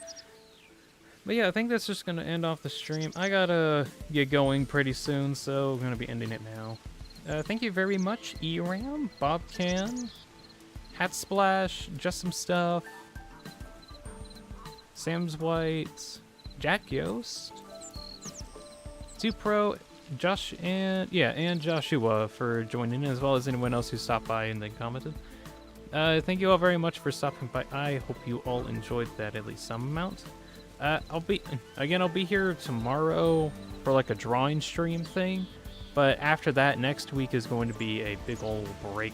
But yeah, I think that's just gonna end off the stream. I gotta get going pretty soon, so I'm gonna be ending it now. Thank you very much, ERAM, Bobcan, Hat Splash, Just Some Stuff, Sam's White, Jack Yost, 2Pro, Josh, and Joshua for joining in, as well as anyone else who stopped by and then commented. Thank you all very much for stopping by. I hope you all enjoyed that at least some amount. I'll be here tomorrow for like a drawing stream thing, but after that, next week is going to be a big old break,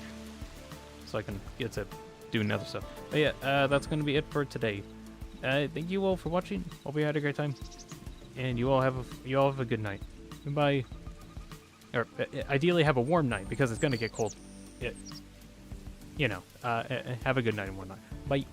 so I can get to do another stuff. But yeah, that's going to be it for today. Thank you all for watching. Hope you had a great time, and you all have a good night. Goodbye. Or ideally have a warm night, because it's going to get cold. Have a good night and warm night. Bye.